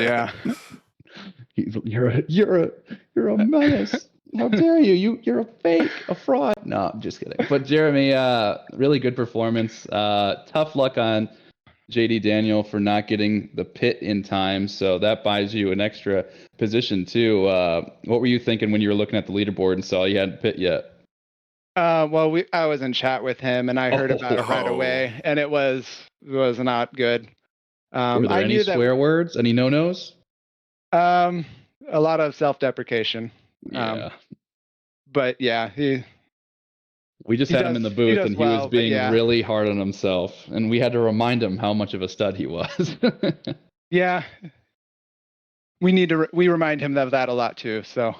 Yeah. You're a menace. How dare you? You're a fake, a fraud. No, I'm just kidding. But Jeremy, really good performance. Tough luck on JD Daniel for not getting the pit in time, so that buys you an extra position too. What were you thinking when you were looking at the leaderboard and saw you hadn't pit yet? Well, I was in chat with him and I heard about it right away, and it was not good. Were there any swear words? Any no-nos? A lot of self-deprecation. Yeah. But yeah, we just had him in the booth and he was being really hard on himself, and we had to remind him how much of a stud he was. Yeah. We remind him of that a lot too, so.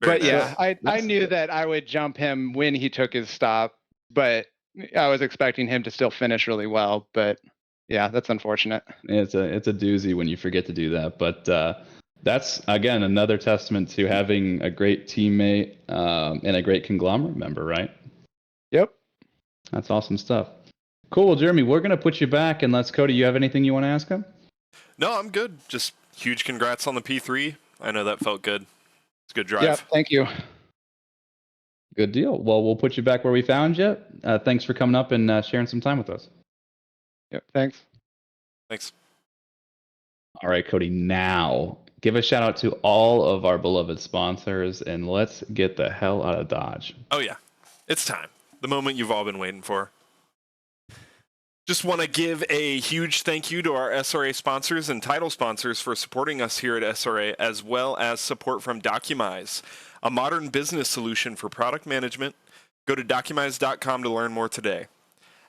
But yeah, I knew that I would jump him when he took his stop, but I was expecting him to still finish really well, but yeah, that's unfortunate. It's a doozy when you forget to do that, but that's, again, another testament to having a great teammate and a great conglomerate member, right? Yep. That's awesome stuff. Cool, Jeremy, we're going to put you back, unless, Cody, you have anything you want to ask him? No, I'm good. Just huge congrats on the P3. I know that felt good. It's a good drive. Yeah, thank you. Good deal. Well, we'll put you back where we found you. Thanks for coming up and sharing some time with us. Yep, thanks. Thanks. All right, Cody, now give a shout out to all of our beloved sponsors, and let's get the hell out of Dodge. Oh, yeah. It's time. The moment you've all been waiting for. Just want to give a huge thank you to our SRA sponsors and title sponsors for supporting us here at SRA, as well as support from Documize, a modern business solution for product management. Go to documize.com to learn more today.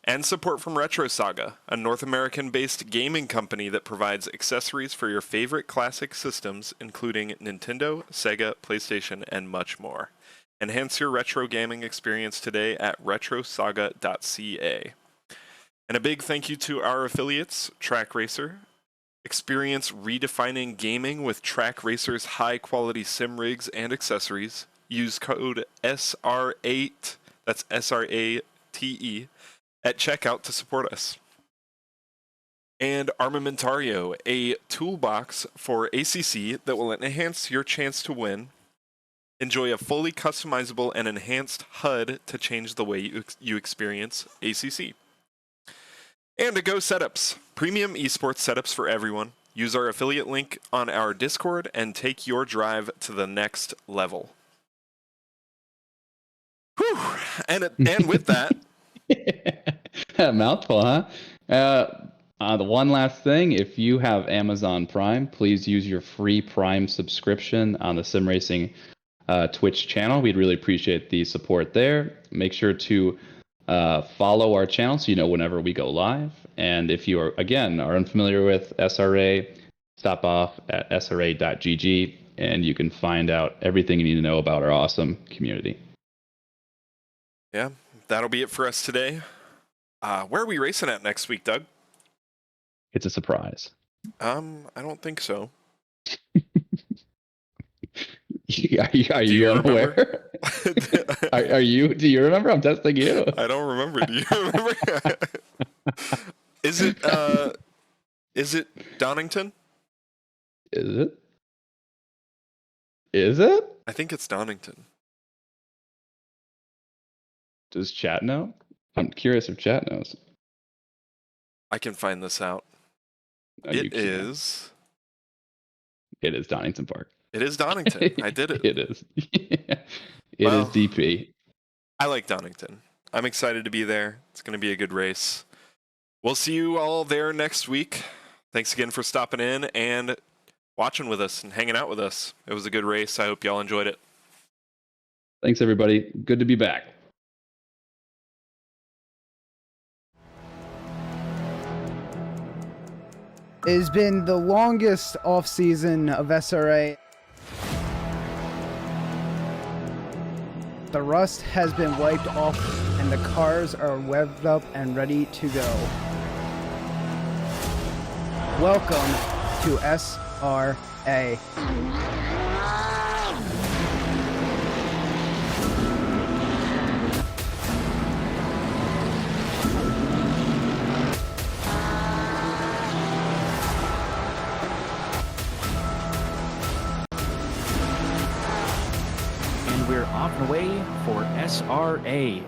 And support from Retro Saga, a North American-based gaming company that provides accessories for your favorite classic systems, including Nintendo, Sega, PlayStation, and much more. Enhance your retro gaming experience today at retrosaga.ca. And a big thank you to our affiliates, Track Racer, Experience redefining gaming with Track Racer's high-quality sim rigs and accessories. Use code SR8, that's SRATE, at checkout to support us. And Armamentario, a toolbox for ACC that will enhance your chance to win. Enjoy a fully customizable and enhanced HUD to change the way you experience ACC. And to Go Setups, premium esports setups for everyone. Use our affiliate link on our Discord and take your drive to the next level. Whew. And with that, A mouthful, huh? The one last thing, if you have Amazon Prime, please use your free Prime subscription on the Sim Racing Twitch channel. We'd really appreciate the support there. Make sure to follow our channel so you know whenever we go live. And if you are unfamiliar with SRA, stop off at sra.gg and you can find out everything you need to know about our awesome community. yeah, that'll be it for us today. Where are we racing at next week, Doug? It's a surprise. I don't think so. Are you unaware? Are you? Do you remember? I'm testing you. I don't remember. Do you remember? Is it Donington? Is it? Is it? I think it's Donington. Does chat know? I'm curious if chat knows. I can find this out. No, you It can't. is. It is Donington Park. It is Donington. I did it. It is. It Well, is DP. I like Donington. I'm excited to be there. It's going to be a good race. We'll see you all there next week. Thanks again for stopping in and watching with us and hanging out with us. It was a good race. I hope y'all enjoyed it. Thanks, everybody. Good to be back. It has been the longest off-season of SRA. The rust has been wiped off and the cars are revved up and ready to go. Welcome to SRA. And we're off and away for SRA.